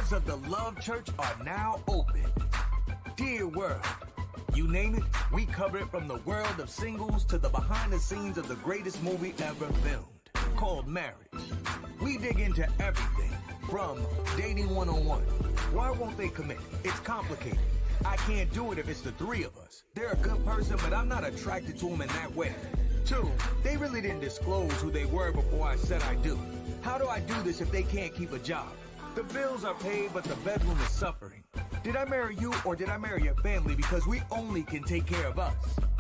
doors of the Love Church are now open. Dear world, you name it, we cover it from the world of singles to the behind the scenes of the greatest movie ever filmed, called Marriage. We dig into everything from dating 101. Why won't they commit? It's complicated. I can't do it if it's the three of us. They're a good person, but I'm not attracted to them in that way. 2, they really didn't disclose who they were before I said I do. How do I do this if they can't keep a job? The bills are paid, but the bedroom is suffering. Did I marry you or did I marry your family because we only can take care of us?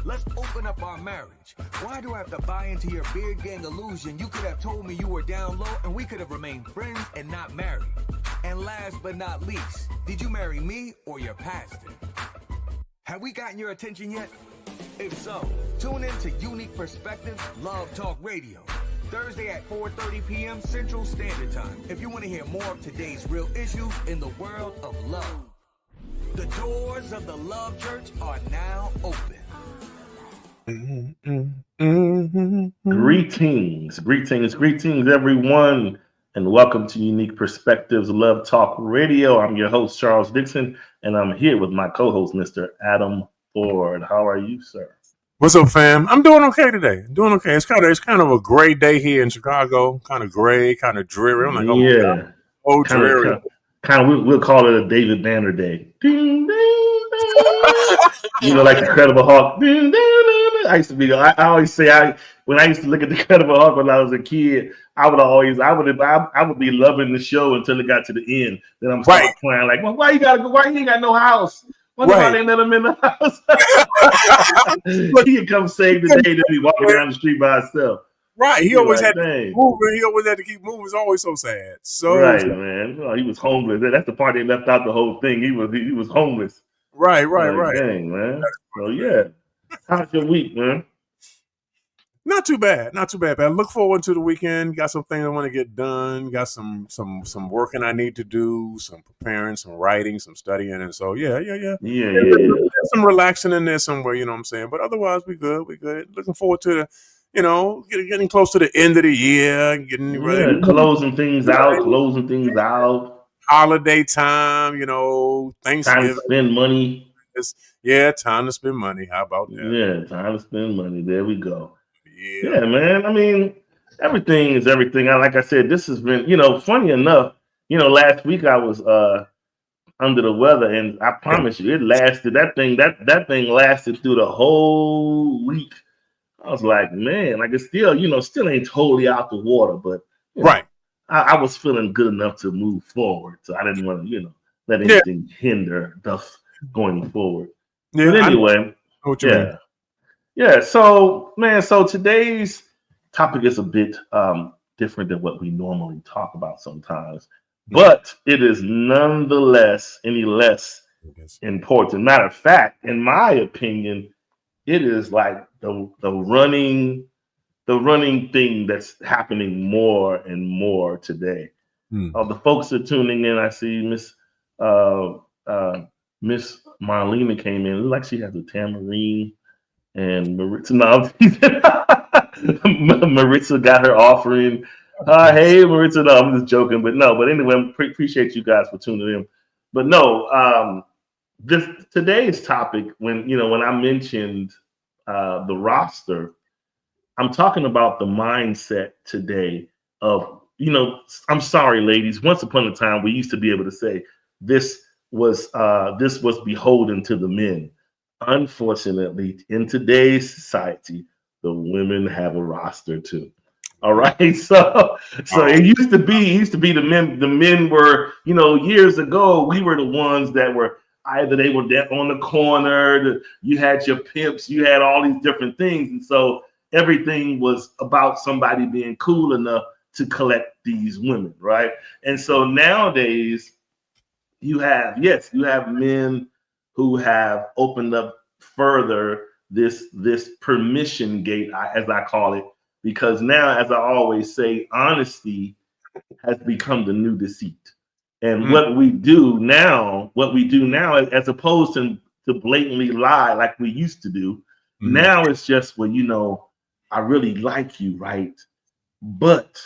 Let's open up our marriage. Why do I have to buy into your beard gang illusion? You could have told me you were down low and we could have remained friends and not married. And last but not least, did you marry me or your pastor? Have we gotten your attention yet? If so, tune in to Unique Perspectives Love Talk Radio, Thursday at 4:30 p.m. Central Standard Time, if you want to hear more of today's real issues in the world of love. The doors of the Love Church are now open. Greetings, everyone, and welcome to Unique Perspectives Love Talk Radio. I'm your host, Charles Dixon, and I'm here with my co-host, Mr. Adam Ford. How are you, sir? What's up, fam? I'm doing okay today. Doing okay. It's kind of a gray day here in Chicago. Kind of gray, kind of dreary. I'm like, oh, dreary. We'll call it a David Banner day. Ding, ding, ding. You know, like the Incredible Hulk. Ding, ding, ding. I always say, when I used to look at the Incredible Hulk when I was a kid, I would be loving the show until it got to the end. Then I'm starting crying like, well, why you gotta go? Why you ain't got no house? Why they let him in the house? He can come save the day that he walking down the street by himself. Right, he always had to keep moving. He always had to keep moving. It's always so sad. Sad. Man. Oh, he was homeless. That's the part they left out the whole thing. He was homeless. Right. Dang, man. So yeah, how's your week, man? Not too bad, man. I look forward to the weekend. Got some things I want to get done. Got some working I need to do. Some preparing, some writing, some studying, and so yeah. Some relaxing in there somewhere. You know what I'm saying? But otherwise, we good. Looking forward to the. Getting close to the end of the year, getting ready, closing things out. Holiday time, Thanksgiving. Time to spend money. Time to spend money. How about that? Yeah, time to spend money. There we go. Yeah, man. I mean, everything is everything. Like I said, this has been, funny enough, last week I was under the weather, and I promise you, it lasted. That thing lasted through the whole week. I was like, man, like it's still ain't totally out the water, but I was feeling good enough to move forward. So I didn't want to, let anything hinder us going forward. Yeah, but anyway, yeah. So, man, today's topic is a bit different than what we normally talk about sometimes, but it is nonetheless any less important. Matter of fact, in my opinion, it is like the running thing that's happening more and more today. The folks are tuning in. I see Miss Marlena came in. It looks like she has a tambourine, and Maritza. No, Maritza got her offering. Hey, Maritza. No, I'm just joking, but anyway, appreciate you guys for tuning in. But no, today's topic, when I mentioned the roster, I'm talking about the mindset today of, I'm sorry, ladies. Once upon a time, we used to be able to say this was beholden to the men. Unfortunately, in today's society, the women have a roster too. All right, so it used to be the men. The men were, years ago, we were the ones that were either they were on the corner. You had your pimps. You had all these different things, and so everything was about somebody being cool enough to collect these women, right? And so nowadays, you have men who have opened up further this permission gate, as I call it, because now, as I always say, honesty has become the new deceit. And what we do now, as opposed to blatantly lie like we used to do, now it's just, well, I really like you, right? But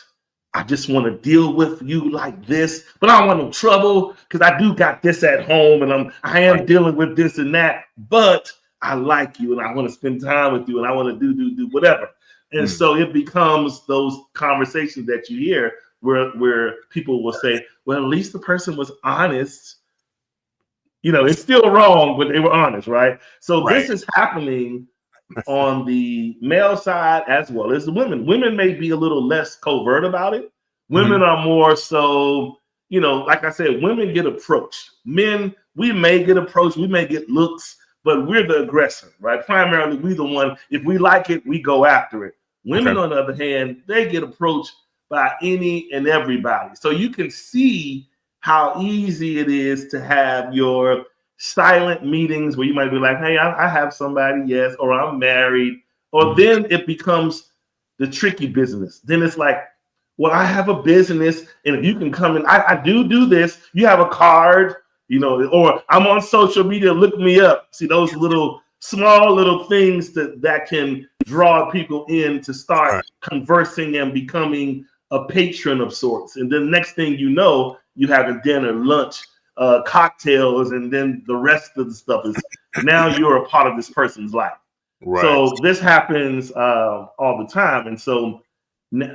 I just want to deal with you like this, but I don't want no trouble because I do got this at home and I am dealing with this and that, but I like you and I want to spend time with you and I want to do whatever. And so it becomes those conversations that you hear where people will say, well, at least the person was honest. You know, it's still wrong, but they were honest, right? So this is happening on the male side as well as the women. Women may be a little less covert about it. Women are more so, you know, like I said, women get approached. Men, we may get approached, we may get looks, but we're the aggressor, right? Primarily, we the one, if we like it, we go after it. Women, on the other hand, they get approached by any and everybody. So you can see how easy it is to have your silent meetings where you might be like, hey, I have somebody, yes, or I'm married, or then it becomes the tricky business. Then it's like, well, I have a business, and if you can come in, I do this, you have a card, you know, or I'm on social media, look me up. See those little small little things that can draw people in to start conversing and becoming a patron of sorts. And then next thing you know, you have a dinner, lunch, cocktails, and then the rest of the stuff is now you're a part of this person's life. So this happens all the time. And so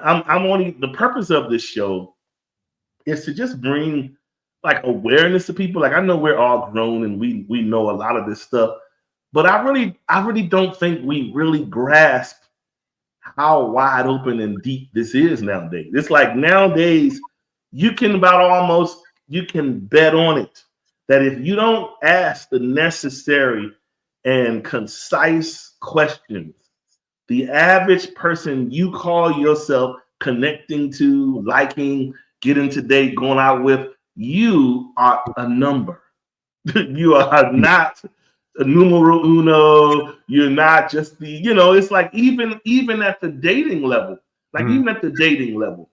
I'm only, the purpose of this show is to just bring like awareness to people. Like I know we're all grown and we know a lot of this stuff, but I really don't think we really grasp how wide open and deep this is nowadays. It's like nowadays you can bet on it that if you don't ask the necessary and concise questions, the average person you call yourself connecting to, liking, getting to date, going out with, you are a number. You are not a numero uno. You're not just the, you know, it's like even at the dating level, even at the dating level.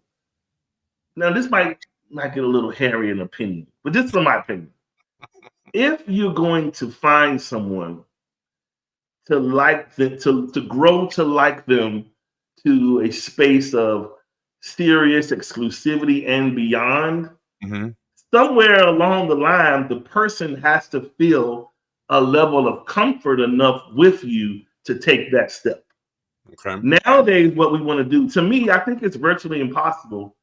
Now, this might get a little hairy in opinion, but this is my opinion. If you're going to find someone to like them, to grow to like them to a space of serious exclusivity and beyond, somewhere along the line, the person has to feel a level of comfort enough with you to take that step. Nowadays, what we want to do, to me, I think it's virtually impossible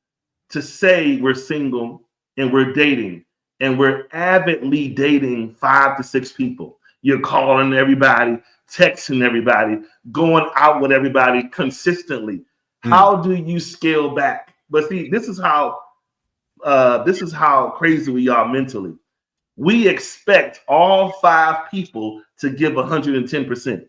to say we're single and we're dating and we're avidly dating 5 to 6 people. You're calling everybody, texting everybody, going out with everybody consistently. How do you scale back? But see, this is how crazy we are mentally. We expect all 5 people to give 110%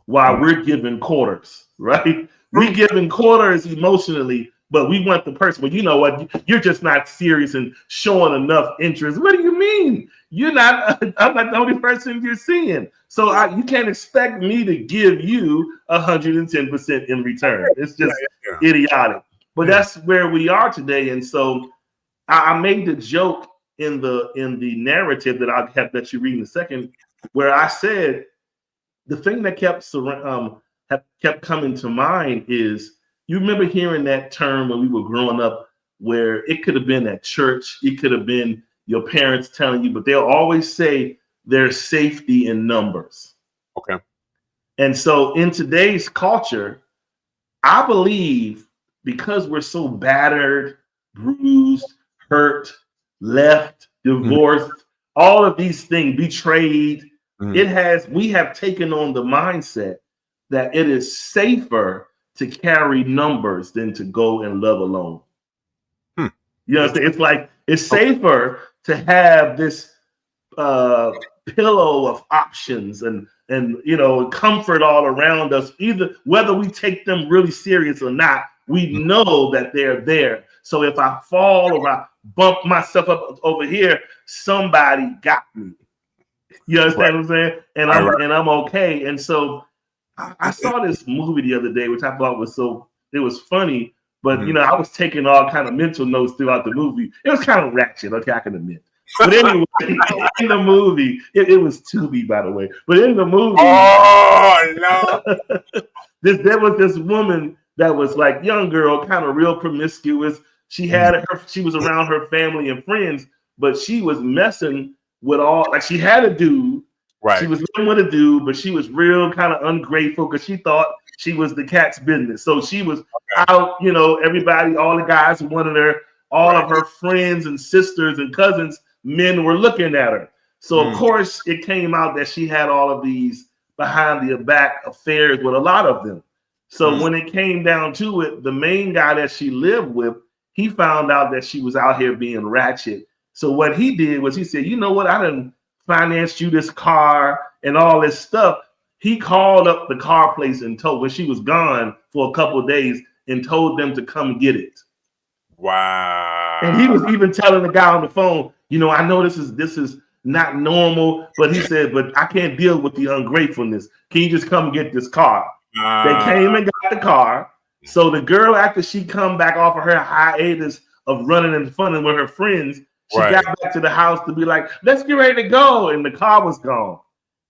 while we're giving quarters, right? We're giving quarters emotionally, but we want the person, well, you know what? You're just not serious and showing enough interest. What do you mean? I'm not the only person you're seeing. So you can't expect me to give you 110% in return. It's just idiotic. But that's where we are today. And so I made the joke in the narrative that I'll have that you read in a second, where I said the thing that kept coming to mind is, you remember hearing that term when we were growing up, where it could have been at church, it could have been your parents telling you, but they'll always say there's safety in numbers. And so in today's culture, I believe because we're so battered, bruised, hurt, left, divorced, all of these things, betrayed, we have taken on the mindset that it is safer to carry numbers than to go and love alone. You know, it's like it's safer to have this pillow of options and you know, comfort all around us. Either whether we take them really serious or not, we know that they're there. So if I fall or I bump myself up over here, somebody got me. You understand what I'm saying? And I'm okay. And so I saw this movie the other day, which I thought it was funny, but you know, I was taking all kind of mental notes throughout the movie. It was kind of ratchet, okay, I can admit. But anyway, in the movie, it was Tubi, by the way. But in the movie, there was this woman that was like young girl, kind of real promiscuous. She she was around her family and friends, but she was messing with all, like she had a dude. Right. She was living with a dude, but she was real kind of ungrateful because she thought she was the cat's business. So she was out, everybody, all the guys who wanted her, all of her friends and sisters and cousins, men were looking at her. So of course it came out that she had all of these behind the back affairs with a lot of them. So when it came down to it, the main guy that she lived with, he found out that she was out here being ratchet. So what he did was he said, you know what, I done financed you this car and all this stuff. He called up the car place and told, when she was gone for a couple of days, and told them to come get it. Wow. And he was even telling the guy on the phone, I know this is not normal, but he said, but I can't deal with the ungratefulness. Can you just come get this car? They came and got the car. So the girl, after she come back off of her hiatus of running and funning with her friends, she got back to the house to be like, let's get ready to go. And the car was gone.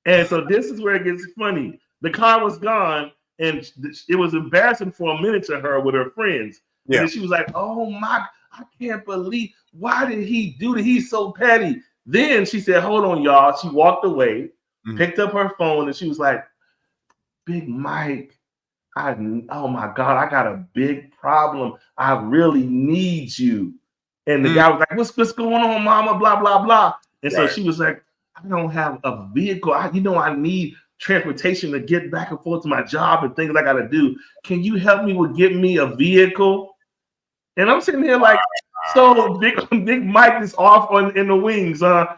And so this is where it gets funny. The car was gone, and it was embarrassing for a minute to her with her friends. Yeah. And she was like, oh my, I can't believe, why did he do that? He's so petty. Then she said, hold on, y'all. She walked away, picked up her phone, and she was like, Big Mike, oh my God, I got a big problem. I really need you. And the guy was like, what's going on, mama? Blah, blah, blah. And so she was like, I don't have a vehicle. I need transportation to get back and forth to my job and things I got to do. Can you help me with getting me a vehicle? And I'm sitting here like, so Big Mike is off in the wings. So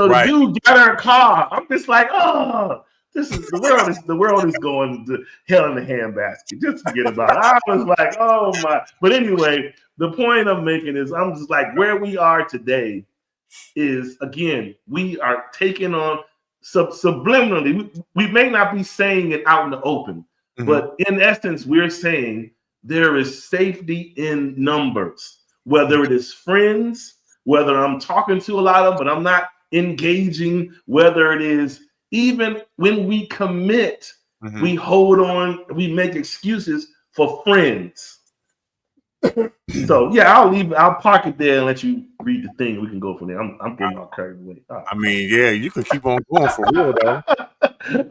the dude got her a car. I'm just like, oh, the world is going to hell in the handbasket. Just forget about it. I was like, oh my. But anyway, the point I'm making is I'm just like, where we are today is, again, we are taking on subliminally. We may not be saying it out in the open, but in essence, we're saying there is safety in numbers, whether it is friends, whether I'm talking to a lot of, but I'm not engaging, whether it is even when we commit, we hold on, we make excuses for friends. So yeah, I'll park it there and let you read the thing. We can go from there. I'm getting all carried away. Right. I mean, yeah, you can keep on going for real though.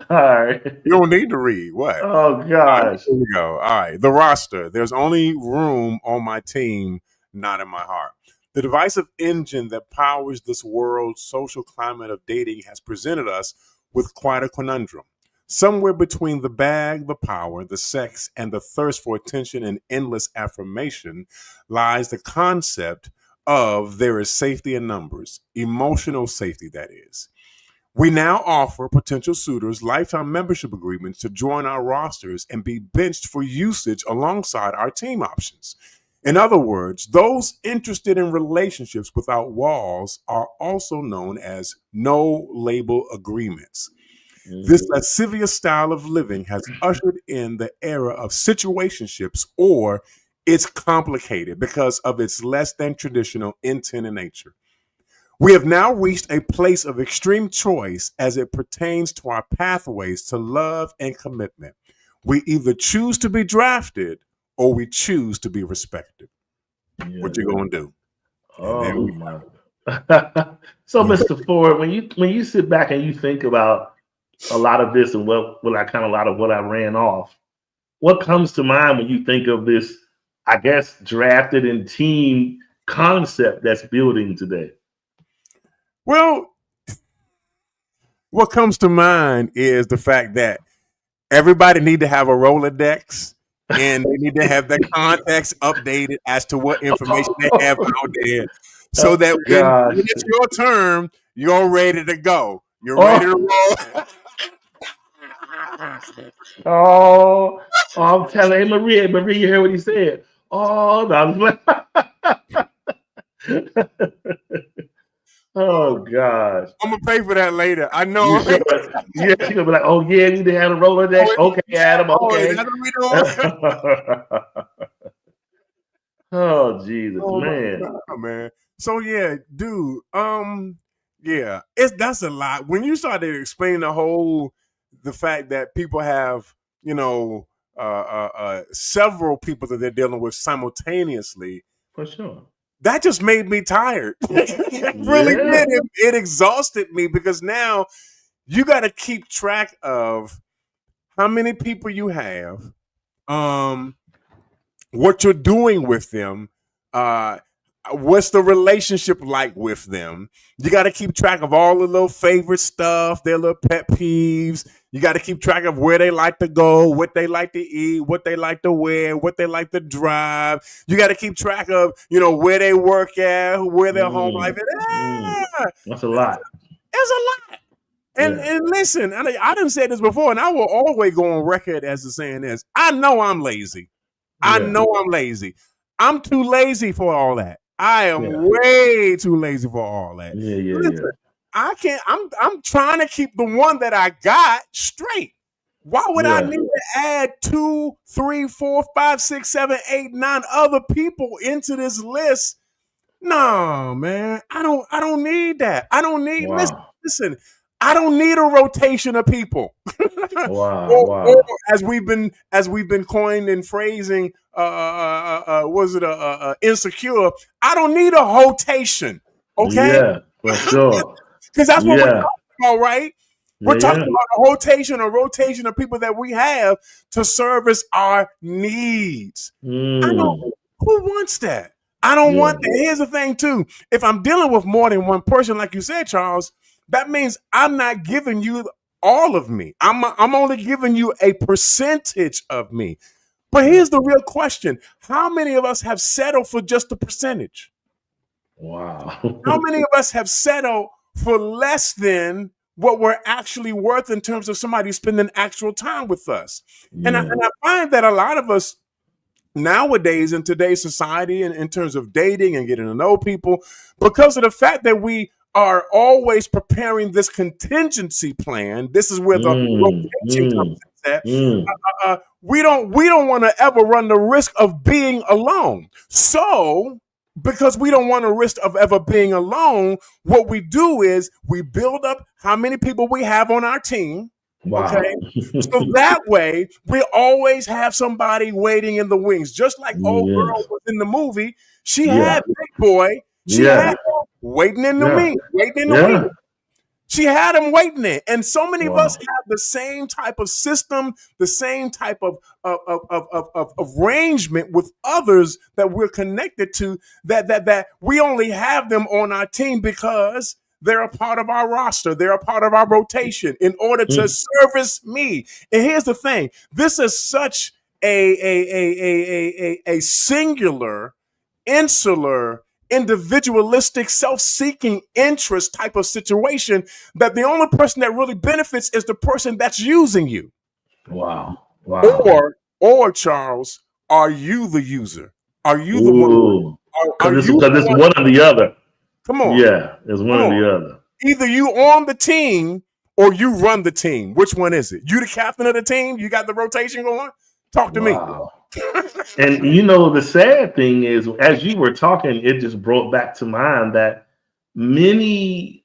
All right. You don't need to read. What? Oh gosh. Here we go. All right. The roster. There's only room on my team, not in my heart. The divisive engine that powers this world's social climate of dating has presented us with quite a conundrum. Somewhere between the bag, the power, the sex, and the thirst for attention and endless affirmation lies the concept of there is safety in numbers, emotional safety, that is. We now offer potential suitors lifetime membership agreements to join our rosters and be benched for usage alongside our team options. In other words, those interested in relationships without walls are also known as no-label agreements. This lascivious style of living has ushered in the era of situationships, or it's complicated because of its less than traditional intent and nature. We have now reached a place of extreme choice as it pertains to our pathways to love and commitment. We either choose to be drafted or we choose to be respected. Yeah. What you gonna do? Oh my! So, Mr. Ford, when you sit back and you think about a lot of this and a lot of what I ran off, what comes to mind when you think of this, I guess, drafted and team concept that's building today? Well, what comes to mind is the fact that everybody need to have a Rolodex and they need to have their contacts updated as to what information they have out there, so that when it's your turn, you're ready to go. You're ready to roll. I'm telling Maria, you heard what he said. Oh, no. Oh gosh. I'm gonna pay for that later. I know. Yeah, she's gonna be like, oh yeah, you need to have a Rolodex. Okay, Adam, okay. Oh Jesus, man. So yeah, dude. Yeah, that's a lot. When you started explaining the fact that people have, several people that they're dealing with simultaneously. For sure. That just made me tired. It really did. It exhausted me because now you got to keep track of how many people you have, what you're doing with them, what's the relationship like with them. You got to keep track of all the little favorite stuff, their little pet peeves. You got to keep track of where they like to go, what they like to eat, what they like to wear, what they like to drive. You got to keep track of, where they work at, where their home life is. That's a lot. It's a lot. And listen, I done said this before, and I will always go on record as the saying is, I know I'm lazy. I know I'm lazy. I'm too lazy for all that. I am way too lazy for all that. Listen, I can't. I'm trying to keep the one that I got straight. Why would I need to add 2, 3, 4, 5, 6, 7, 8, 9 other people into this list? No, man. I don't need that. I don't need. Listen. I don't need a rotation of people. Or as we've been coined and phrasing, insecure? I don't need a rotation. Okay. Yeah, for sure. Because that's what we're talking about, right? We're talking about a rotation of people that we have to service our needs. Who wants that? I don't want that. Here's the thing, too. If I'm dealing with more than one person, like you said, Charles, that means I'm not giving you all of me. I'm only giving you a percentage of me. But here's the real question. How many of us have settled for just a percentage? Wow. How many of us have settled for less than what we're actually worth in terms of somebody spending actual time with us? And I find that a lot of us nowadays in today's society and in terms of dating and getting to know people, because of the fact that we are always preparing this contingency plan. This is where the rotation comes in. We don't want to ever run the risk of being alone. So, because we don't want to risk of ever being alone, what we do is we build up how many people we have on our team. Wow. Okay, so that way we always have somebody waiting in the wings, just like old girl was in the movie. She had Big Boy. She had him waiting in the wings, She had him waiting there. And so many of us have the same type of system, the same type of arrangement with others that we're connected to, that we only have them on our team because they're a part of our roster. They're a part of our rotation in order to service me. And here's the thing. This is such a singular, insular, individualistic, self-seeking interest type of situation that the only person that really benefits is the person that's using you. Wow. Or Charles, are you the user? Are you the one? Because it's one or the other. Come on. Yeah, it's one or the other. Either you on the team or you run the team. Which one is it? You the captain of the team? You got the rotation going? Talk to me. And the sad thing is, as you were talking, it just brought back to mind that many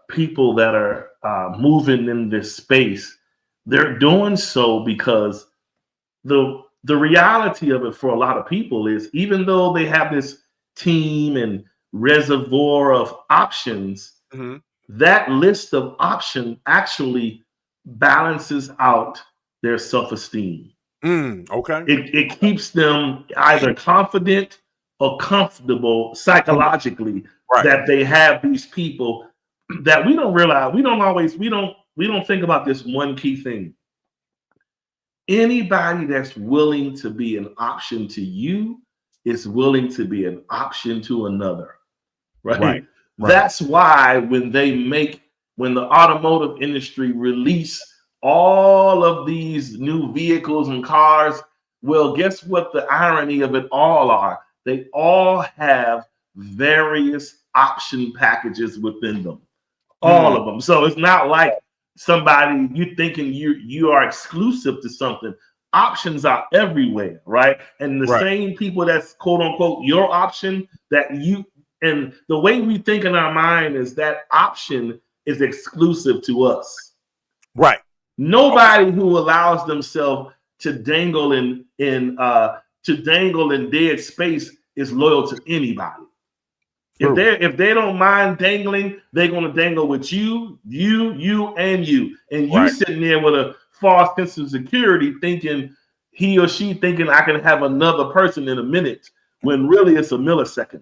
people that are moving in this space, they're doing so because the reality of it for a lot of people is, even though they have this team and reservoir of options, that list of options actually balances out their self-esteem. Okay. It keeps them either confident or comfortable psychologically that they have these people that we don't realize. We don't think about this one key thing. Anybody that's willing to be an option to you is willing to be an option to another. Right. That's why when the automotive industry release all of these new vehicles and cars, well, guess what the irony of it all are? They all have various option packages within them. All of them. So it's not like somebody you thinking you are exclusive to something. Options are everywhere, right? And the same people that's quote unquote your option, and the way we think in our mind is that option is exclusive to us. Right. Nobody who allows themselves to dangle in dead space is loyal to anybody. True. If they don't mind dangling, they're gonna dangle with you, and you. And you Right. sitting there with a false sense of security, thinking he or she thinking I can have another person in a minute, when really it's a millisecond.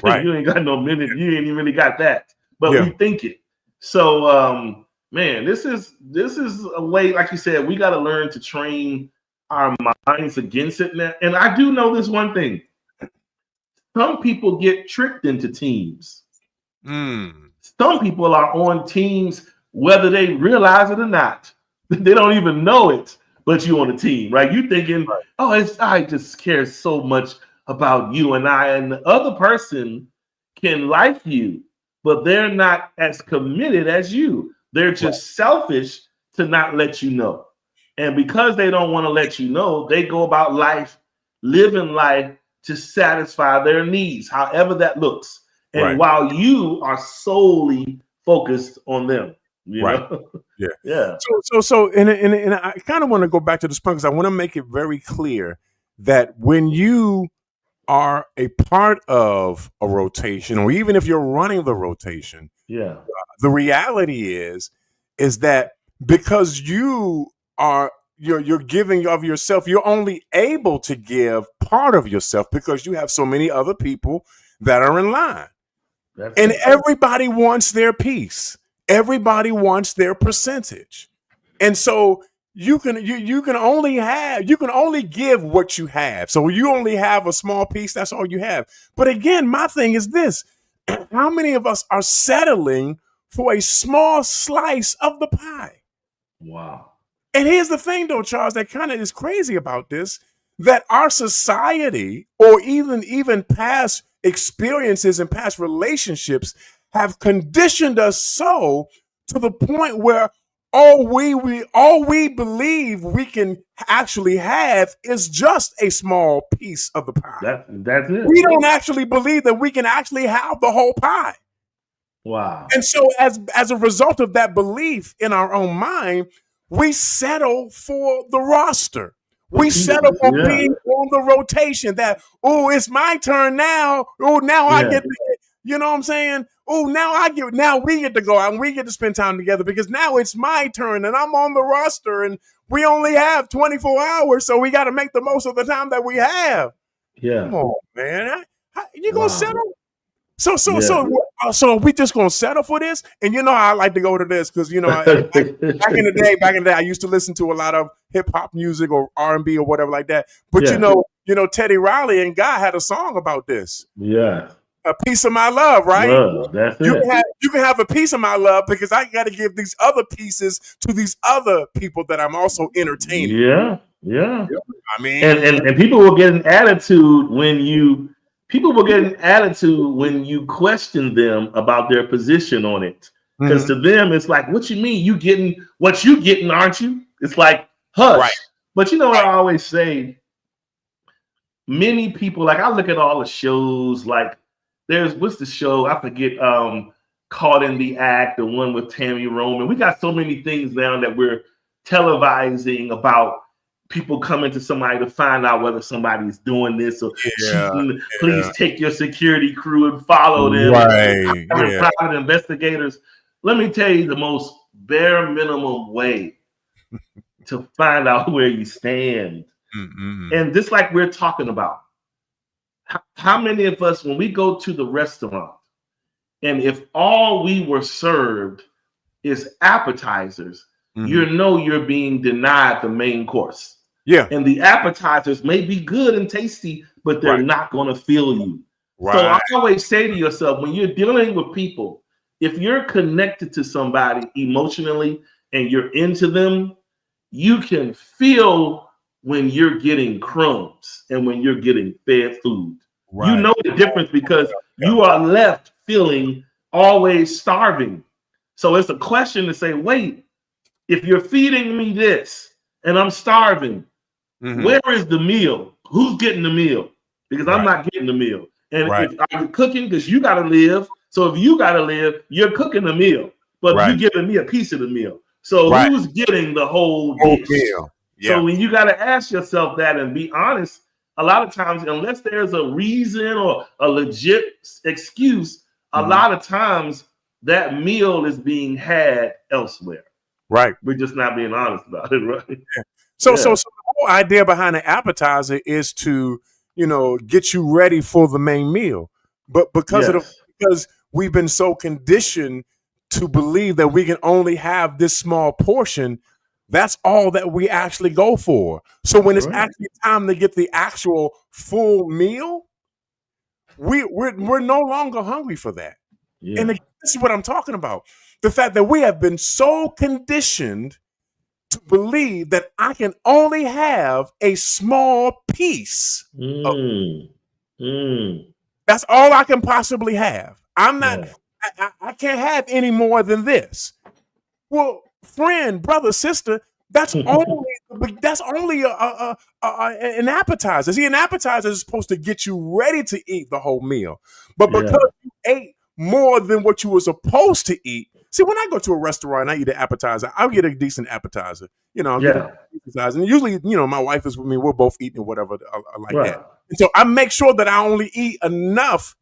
Right. You ain't got no minute, you ain't even really got that. But Yeah. we think it. So man, this is a way, like you said, we got to learn to train our minds against it now. And I do know this one thing. Some people get tricked into teams. Some people are on teams whether they realize it or not. They don't even know it, but you're on a team, right? You thinking, I just care so much about you and the other person can like you, but they're not as committed as you. They're just selfish to not let you know. And because they don't want to let you know, they go about life, living life to satisfy their needs, however that looks. And while you are solely focused on them. You know? Yeah. Yeah. So, and I kind of want to go back to this point because I want to make it very clear that when you are a part of a rotation, or even if you're running the rotation, the reality is that because you're giving of yourself, you're only able to give part of yourself because you have so many other people that are in line. And everybody wants their piece. Everybody wants their percentage. And so you can only give what you have. So you only have a small piece, that's all you have. But again, my thing is this: how many of us are settling for a small slice of the pie? Wow. And here's the thing though, Charles, that kind of is crazy about this, that our society, or even past experiences and past relationships, have conditioned us so to the point where all we believe we can actually have is just a small piece of the pie. That's it. We don't actually believe that we can actually have the whole pie. Wow. And so as a result of that belief in our own mind, we settle for the roster. We settle for being on the rotation, that, it's my turn now. Now I get to, you know what I'm saying? Now we get to go out and we get to spend time together because now it's my turn and I'm on the roster and we only have 24 hours. So we got to make the most of the time that we have. Yeah. Come on, man. You going to settle? So we just gonna settle for this? And you know how I like to go to this because back in the day, I used to listen to a lot of hip hop music or R&B or whatever like that. But Teddy Riley and Guy had a song about this. Yeah, a piece of my love, right? Love, that's it. You can have a piece of my love because I got to give these other pieces to these other people that I'm also entertaining. Yeah. I mean, and people will get an attitude when you. People will get an attitude when you question them about their position on it. Because to them, it's like, what you mean? You getting what you getting, aren't you? It's like, hush. Right. But you know what I always say? Many people, like I look at all the shows, like what's the show? I forget, Caught in the Act, the one with Tammy Roman. We got so many things now that we're televising about people coming to somebody to find out whether somebody's doing this or cheating. Please take your security crew and follow them. Right. Private investigators. Let me tell you the most bare minimum way to find out where you stand. Mm-hmm. And just like we're talking about, how many of us, when we go to the restaurant, and if all we were served is appetizers, you're being denied the main course. Yeah. And the appetizers may be good and tasty, but they're not going to fill you. Right. So I always say to yourself, when you're dealing with people, if you're connected to somebody emotionally and you're into them, you can feel when you're getting crumbs and when you're getting fed food. Right. You know the difference because you are left feeling always starving. So it's a question to say, wait, if you're feeding me this and I'm starving, where is the meal? Who's getting the meal? Because I'm not getting the meal. And if I'm cooking, because you got to live. So if you got to live, you're cooking the meal. But you're giving me a piece of the meal. So who's getting the whole dish? Meal? So when you got to ask yourself that and be honest, a lot of times, unless there's a reason or a legit excuse, a lot of times that meal is being had elsewhere. Right. We're just not being honest about it, right? Yeah. So the whole idea behind the appetizer is to, get you ready for the main meal. But because we've been so conditioned to believe that we can only have this small portion, that's all that we actually go for. So when it's actually time to get the actual full meal, we're no longer hungry for that. Yeah. And this is what I'm talking about. The fact that we have been so conditioned to believe that I can only have a small piece. That's all I can possibly have. I'm not, I can't have any more than this. Well, friend, brother, sister, that's only an appetizer. See, an appetizer is supposed to get you ready to eat the whole meal. But because you ate more than what you were supposed to eat. See, when I go to a restaurant and I eat an appetizer, I'll get a decent appetizer. I'll get an appetizer. And usually, my wife is with me. We're both eating whatever like that. And so I make sure that I only eat enough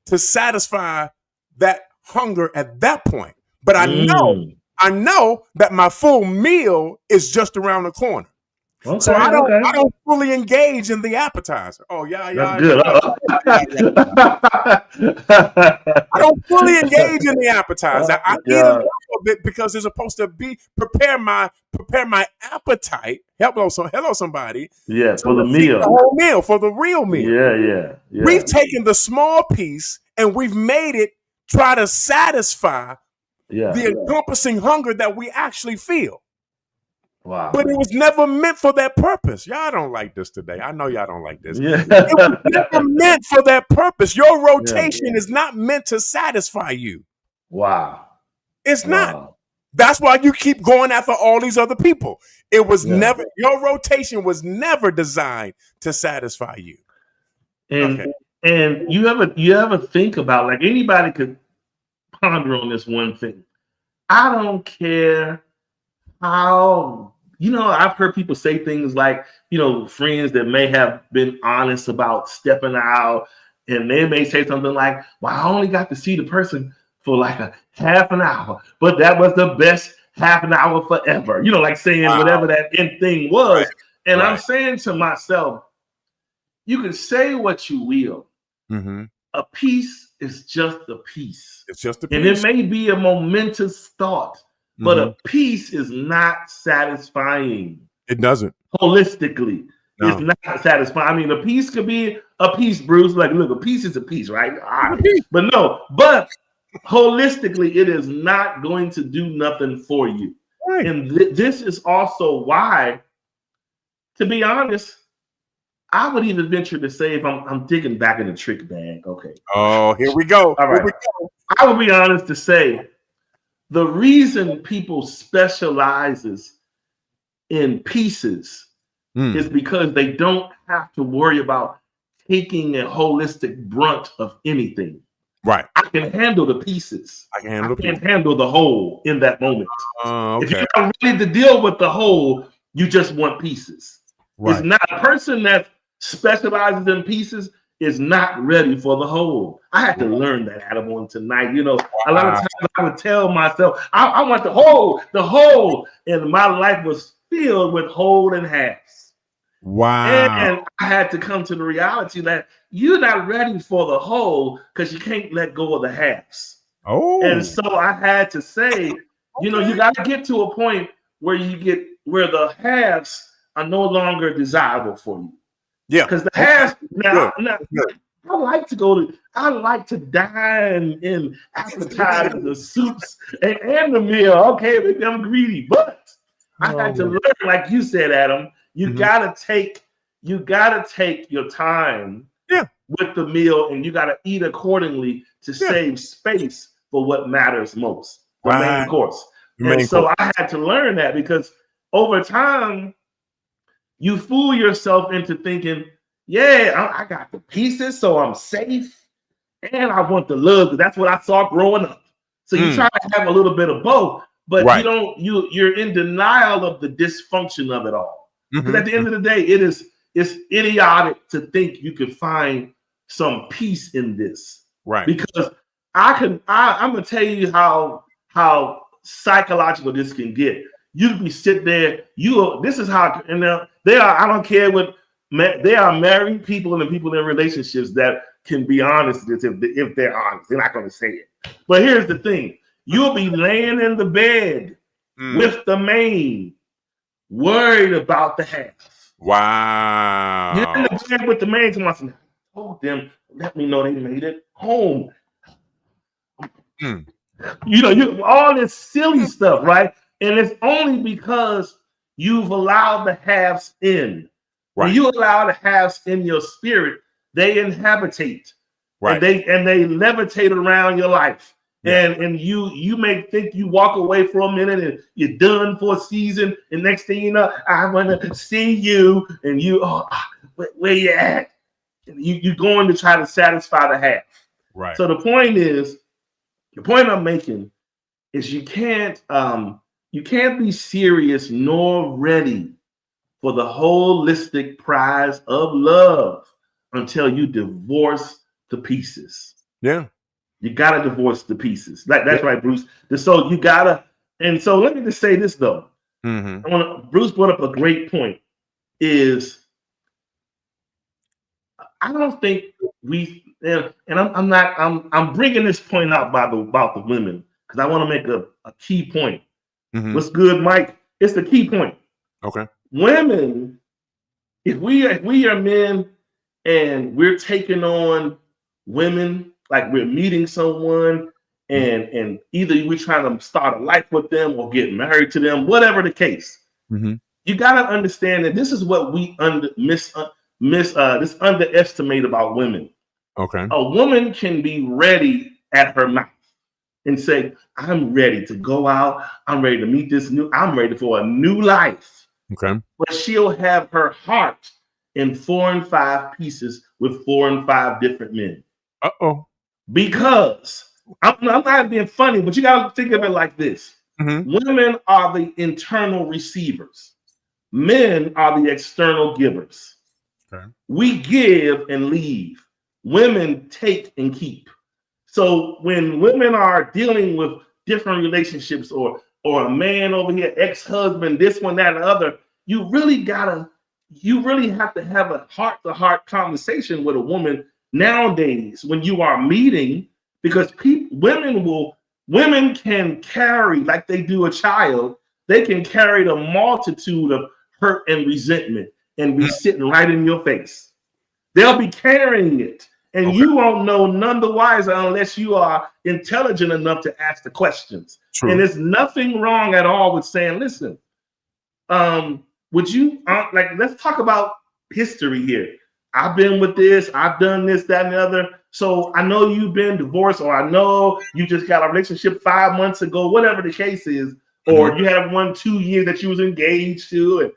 to satisfy that hunger at that point. But I know that my full meal is just around the corner. Okay, so I don't fully engage in the appetizer. Oh, that's good. I don't fully engage in the appetizer. I eat a little bit because it's supposed to prepare my appetite. Hello, somebody. Yeah, for the meal. The whole meal, for the real meal. Yeah. We've taken the small piece and we've made it try to satisfy the encompassing hunger that we actually feel. Wow. But it was never meant for that purpose. Y'all don't like this today. I know y'all don't like this. Yeah. It was never meant for that purpose. Your rotation is not meant to satisfy you. Wow. It's not. That's why you keep going after all these other people. It was never, your rotation was never designed to satisfy you. And you ever think about, like, anybody could ponder on this one thing. I don't care how, I've heard people say things like, friends that may have been honest about stepping out, and they may say something like, well, I only got to see the person for like a half an hour, but that was the best half an hour forever. Like saying whatever that end thing was. Right. And I'm saying to myself, you can say what you will. Mm-hmm. A piece is just a piece. It's just a piece. And it may be a momentous thought, but a piece is not satisfying. It doesn't. Holistically, it's not satisfying. I mean, a piece could be a piece, Bruce. Like, look, a piece is a piece, right? But holistically, it is not going to do nothing for you. Right. And this is also why, to be honest, I would even venture to say, if I'm digging back in the trick bag, okay. Oh, here we go. All right. Here we go. I would be honest to say, the reason people specializes in pieces is because they don't have to worry about taking a holistic brunt of anything. Right. I can handle the pieces. I can't handle the whole in that moment. Okay. If you're not ready to deal with the whole, you just want pieces. Right. It's not a person that specializes in pieces is not ready for the whole. I had to learn that, Adam, on tonight. A lot of times I would tell myself, I want the whole, and my life was filled with whole and halves. Wow. And I had to come to the reality that you're not ready for the whole because you can't let go of the halves. Oh. And so I had to say, you got to get to a point where where the halves are no longer desirable for you. Yeah, because the halves now, I like to dine in appetizers, the soups, and the meal. Okay, maybe I'm greedy, but I had to learn, like you said, Adam. You gotta take your time with the meal, and you gotta eat accordingly to save space for what matters most, the main course. So I had to learn that, because over time, you fool yourself into thinking, I got the pieces, so I'm safe, and I want the love, because that's what I saw growing up. So you try to have a little bit of both, but you're in denial of the dysfunction of it all. Because at the end of the day, it's idiotic to think you could find some peace in this. Right. Because I'm gonna tell you how psychological this can get. You can be sitting there, this is how, and they are, I don't care what, they are married people and people in relationships that can be honest if they're honest. They're not going to say it. But here's the thing. You'll be laying in the bed with the main, worried about the half. Wow. You're in the bed with the main. I told them, let me know they made it home. All this silly stuff, right? And it's only because you've allowed the halves in. Right. When you allow the halves in your spirit, they inhabitate. Right. And they levitate around your life. Yeah. And you may think you walk away for a minute and you're done for a season. And next thing you know, I want to see you. And where you at? You're going to try to satisfy the half. Right. So the point I'm making is you can't be serious nor ready for the holistic prize of love until you divorce the pieces. Yeah. You got to divorce the pieces. That's right, Bruce. So you got to, and so let me just say this though. Bruce brought up a great point is I don't think I'm bringing this point out about the women because I want to make a key point. What's good, Mike? It's the key point. Okay. Women, if we are men and we're taking on women, like we're meeting someone and either we're trying to start a life with them or get married to them, whatever the case, you got to understand that this is what we underestimate about women. Okay. A woman can be ready at her mouth and say, I'm ready to go out. I'm ready to meet I'm ready for a new life. Okay. But she'll have her heart in 4 and 5 pieces with 4 and 5 different men. Uh-oh. Because I'm not being funny, but you got to think of it like this. Women are the internal receivers. Men are the external givers. Okay. We give and leave. Women take and keep. So when women are dealing with different relationships or a man over here, ex-husband, this one, that, and the other, you really have to have a heart-to-heart conversation with a woman nowadays when you are meeting, because women can carry, like they do a child, they can carry the multitude of hurt and resentment and be sitting right in your face. They'll be carrying it. And you won't know none the wiser unless you are intelligent enough to ask the questions. True. And there's nothing wrong at all with saying, listen, would you, let's talk about history here. I've been with this, I've done this, that, and the other. So I know you've been divorced, or I know you just got a relationship 5 months ago, whatever the case is, or you had 1-2 years that you was engaged to, and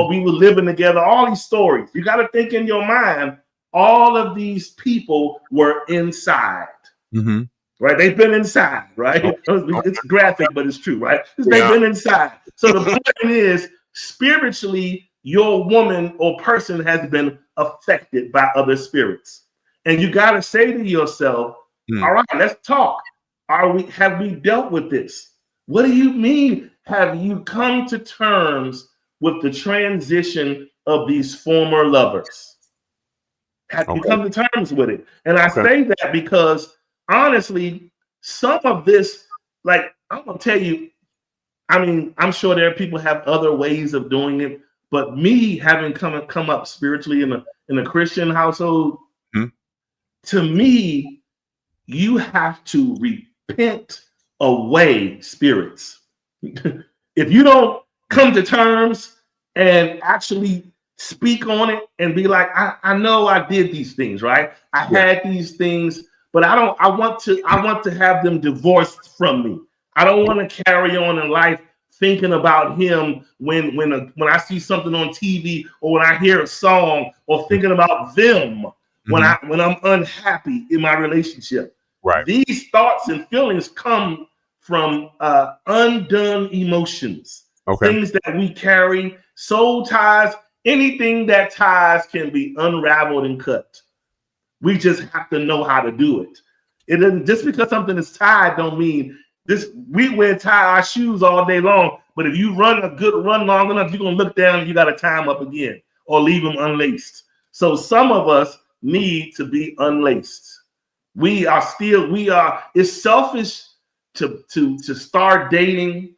we were living together, all these stories. You got to think in your mind, all of these people were inside, right? They've been inside, right? It's graphic, but it's true, right? They've been inside. So the point is, spiritually, your woman or person has been affected by other spirits. And you got to say to yourself, all right, let's talk. Have we dealt with this? What do you mean? Have you come to terms with the transition of these former lovers? Have you come to terms with it? And I say that because honestly, some of this, like I'm gonna tell you, I mean, I'm sure there are people who have other ways of doing it, but me having come up spiritually in a Christian household, to me, you have to repent away spirits. If you don't come to terms and actually speak on it and be like, I know I did these things, right? I had these things, but I want to have them divorced from me. I don't want to carry on in life thinking about him when I see something on TV or when I hear a song, or thinking about them when I'm unhappy in my relationship. Right. These thoughts and feelings come from undone emotions, things that we carry, soul ties. anything that ties can be unraveled and cut. We just have to know how to do it. It doesn't, just because something is tied don't mean this. We tie our shoes all day long, but if you run a good run long enough, you're gonna look down and you got to tie them up again or leave them unlaced. So some of us need to be unlaced. It's selfish to start dating,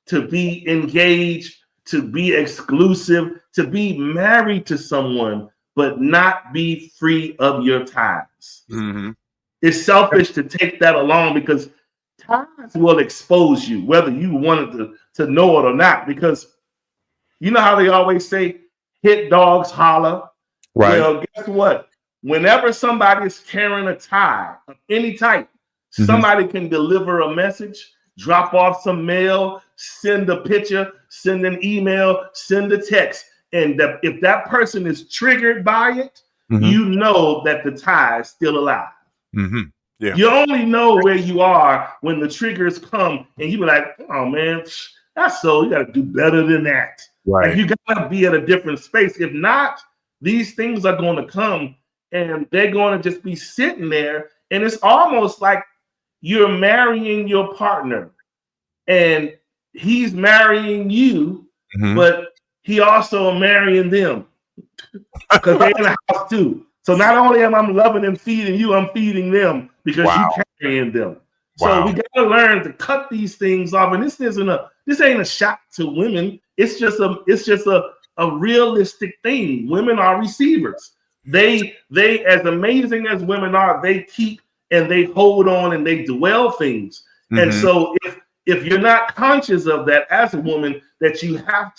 to be engaged, to be exclusive, to be married to someone, but not be free of your ties. Mm-hmm. It's selfish to take that along because ties will expose you, whether you wanted to know it or not. Because you know how they always say, hit dogs holler. Right. Well, guess what? Whenever somebody is carrying a tie of any type, somebody can deliver a message, drop off some mail, send a picture, send an email, send a text. And if that person is triggered by it, you know that the tie is still alive. Yeah. You only know where you are when the triggers come and you be like, oh man, that's so, you got to do better than that. Right. Like you got to be at a different space. If not, these things are going to come and they're going to just be sitting there. And it's almost like you're marrying your partner and he's marrying you, but he also marrying them because they're in the house too. So not only am I loving and feeding you, I'm feeding them because you're carrying them. So we got to learn to cut these things off. And this ain't a shot to women. It's just a realistic thing. Women are receivers. They as amazing as women are, they keep and they hold on and they dwell things. And so if you're not conscious of that as a woman, that you got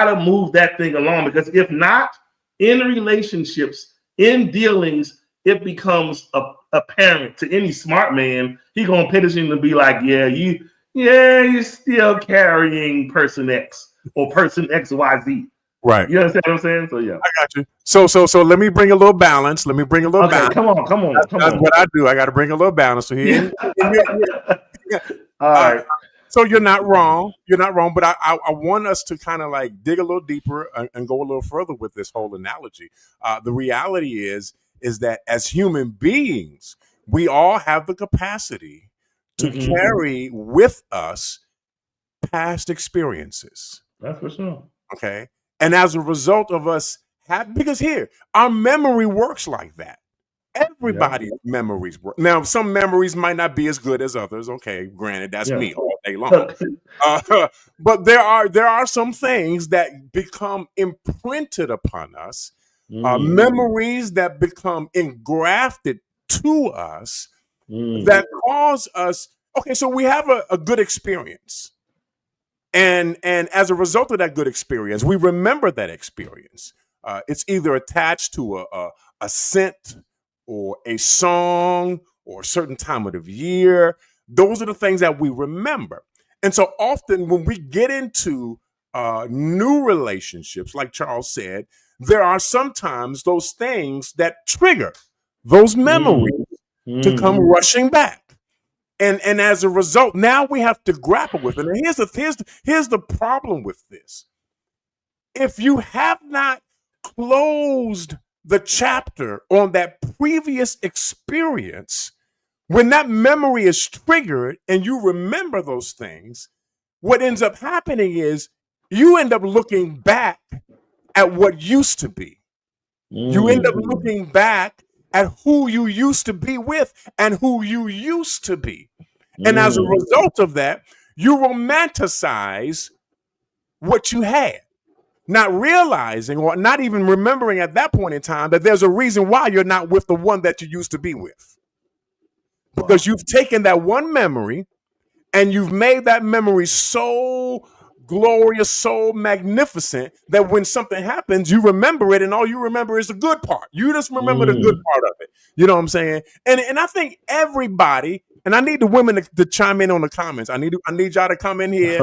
to move that thing along, because if not, in relationships, in dealings, it becomes apparent to any smart man. He gonna petition to be like, you're still carrying person X or person XYZ. Right. You understand what I'm saying? So yeah, I got you. So let me bring a little balance. Come on. That's what I do. I got to bring a little balance. So here. All right. So you're not wrong. But I want us to kind of like dig a little deeper and go a little further with this whole analogy. The reality is that as human beings, we all have the capacity to carry with us past experiences. That's for sure. Okay. And as a result of us because here, our memory works like that. Everybody's memories work. Now, some memories might not be as good as others. Okay, granted, that's me all day long. But there are some things that become imprinted upon us, memories that become engrafted to us that cause us. Okay, so we have a good experience. And as a result of that good experience, we remember that experience. It's either attached to a scent or a song or a certain time of the year. Those are the things that we remember. And so often when we get into new relationships, like Charles said, there are sometimes those things that trigger those memories to come rushing back. And as a result, now we have to grapple with it. And here's the problem with this. If you have not closed the chapter on that previous experience, when that memory is triggered and you remember those things, what ends up happening is you end up looking back at what used to be. You end up looking back at who you used to be with and who you used to be. And as a result of that, you romanticize what you had, not realizing or not even remembering at that point in time that there's a reason why you're not with the one that you used to be with. Because you've taken that one memory and you've made that memory so glorious, so magnificent that when something happens, you remember it and all you remember is the good part. You just remember the good part of it. You know what I'm saying? And I think everybody, and I need the women to chime in on the comments. I need y'all to come in here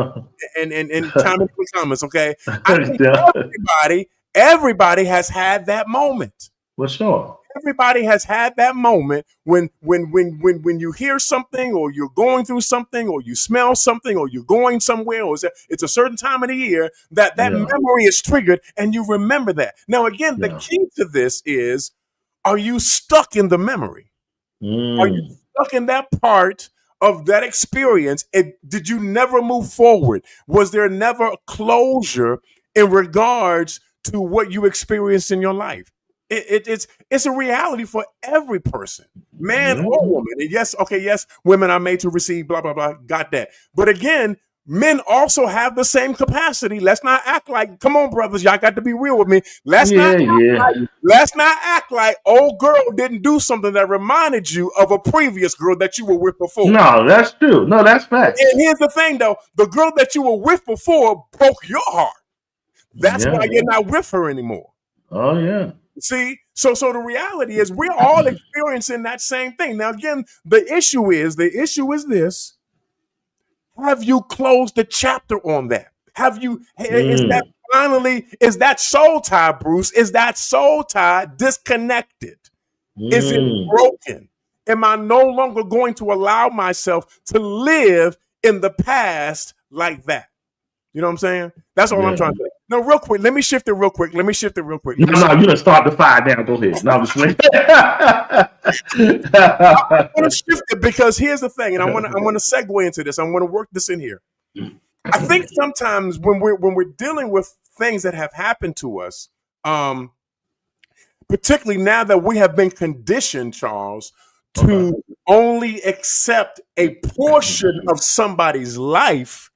and chime in the comments, okay? I think everybody has had that moment. For sure. Everybody has had that moment when you hear something, or you're going through something, or you smell something, or you're going somewhere, or it's a certain time of the year that memory is triggered, and you remember that. Now, again, the key to this is: are you stuck in the memory? Are you stuck in that part of that experience? Did you never move forward? Was there never a closure in regards to what you experienced in your life? It's a reality for every person, man or woman. And yes, women are made to receive, blah, blah, blah. Got that. But again, men also have the same capacity. Let's not act like, come on, brothers, y'all got to be real with me. Let's not act like old girl didn't do something that reminded you of a previous girl that you were with before. No, that's true. No, that's fact. And here's the thing, though: the girl that you were with before broke your heart. That's why you're not with her anymore. Oh yeah. See, so the reality is we're all experiencing that same thing. Now, again, the issue is this: have you closed the chapter on that? Have you? Is that soul tie, Bruce? Is that soul tie disconnected? Is it broken? Am I no longer going to allow myself to live in the past like that? You know what I'm saying? That's all I'm trying to say. No, real quick. Let me shift it real quick. No, you done start the fire now. Go ahead. No, I'm just I'm going to shift it because here's the thing, and I want to segue into this. I want to work this in here. I think sometimes when we're dealing with things that have happened to us, particularly now that we have been conditioned, Charles, to only accept a portion of somebody's life.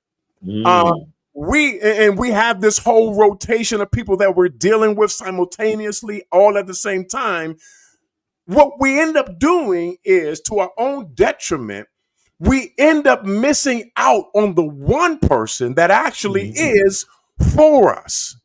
We have this whole rotation of people that we're dealing with simultaneously, all at the same time. What we end up doing is, to our own detriment, we end up missing out on the one person that actually is for us.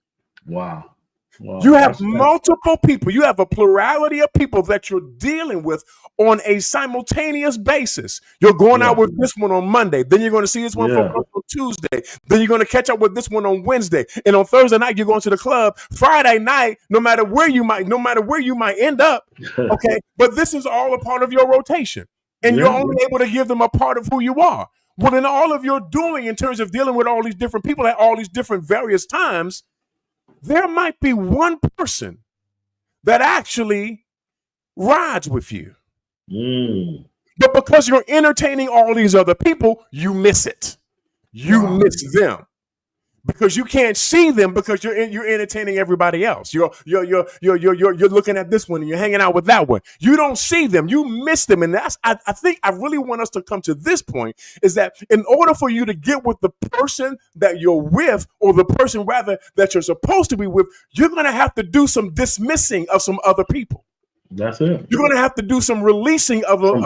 Wow. You have multiple people. You have a plurality of people that you're dealing with on a simultaneous basis. You're going out with this one on Monday. Then you're going to see this one on Tuesday. Then you're going to catch up with this one on Wednesday. And on Thursday night, you're going to the club. Friday night, no matter where you might end up. Okay. But this is all a part of your rotation. And you're only able to give them a part of who you are. Well, in all of your doing in terms of dealing with all these different people at all these different various times, there might be one person that actually rides with you. But because you're entertaining all these other people, you miss it. You miss them because you can't see them because you're entertaining everybody else. You're looking at this one and you're hanging out with that one. You don't see them. You miss them. And that's I think I really want us to come to this point, is that in order for you to get with the person that you're with, or the person rather that you're supposed to be with, you're going to have to do some dismissing of some other people. That's it. You're going to have to do some releasing of your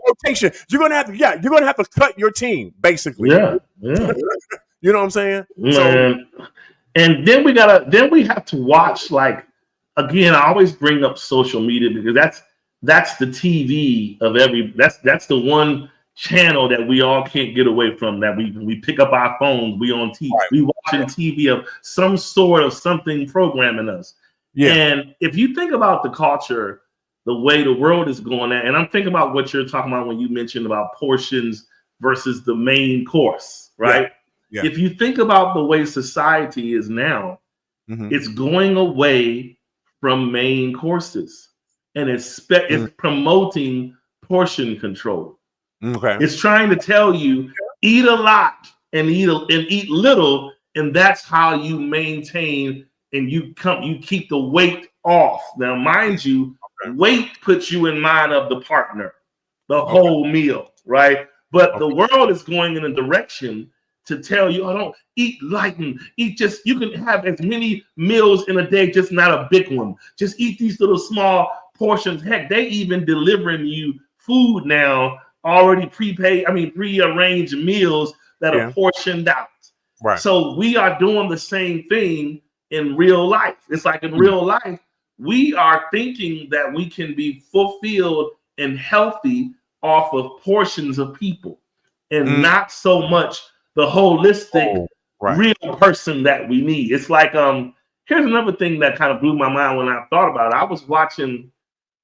rotation. You're going to have to cut your team, basically. Yeah. You know what I'm saying? And then we have to watch, like, again, I always bring up social media because that's the TV of that's the one channel that we all can't get away from, that we pick up our phones, we on TV, we watching TV of some sort of something programming us. Yeah. And if you think about the culture, the way the world is going at, and I'm thinking about what you're talking about when you mentioned about portions versus the main course, right? Yeah. If you think about the way society is now, it's going away from main courses, and it's promoting portion control. Okay. It's trying to tell you, eat a lot and eat little, and that's how you maintain and you keep the weight off. Now, mind you, weight puts you in mind of the partner, the whole meal, right? But the world is going in a direction to tell you, oh, don't eat light and eat you can have as many meals in a day, just not a big one. Just eat these little small portions. Heck, they even delivering you food now, already prearranged meals that are portioned out. Right. So we are doing the same thing in real life. It's like in real life, we are thinking that we can be fulfilled and healthy off of portions of people, and not so much the holistic real person that we need. It's like here's another thing that kind of blew my mind when I thought about it. I was watching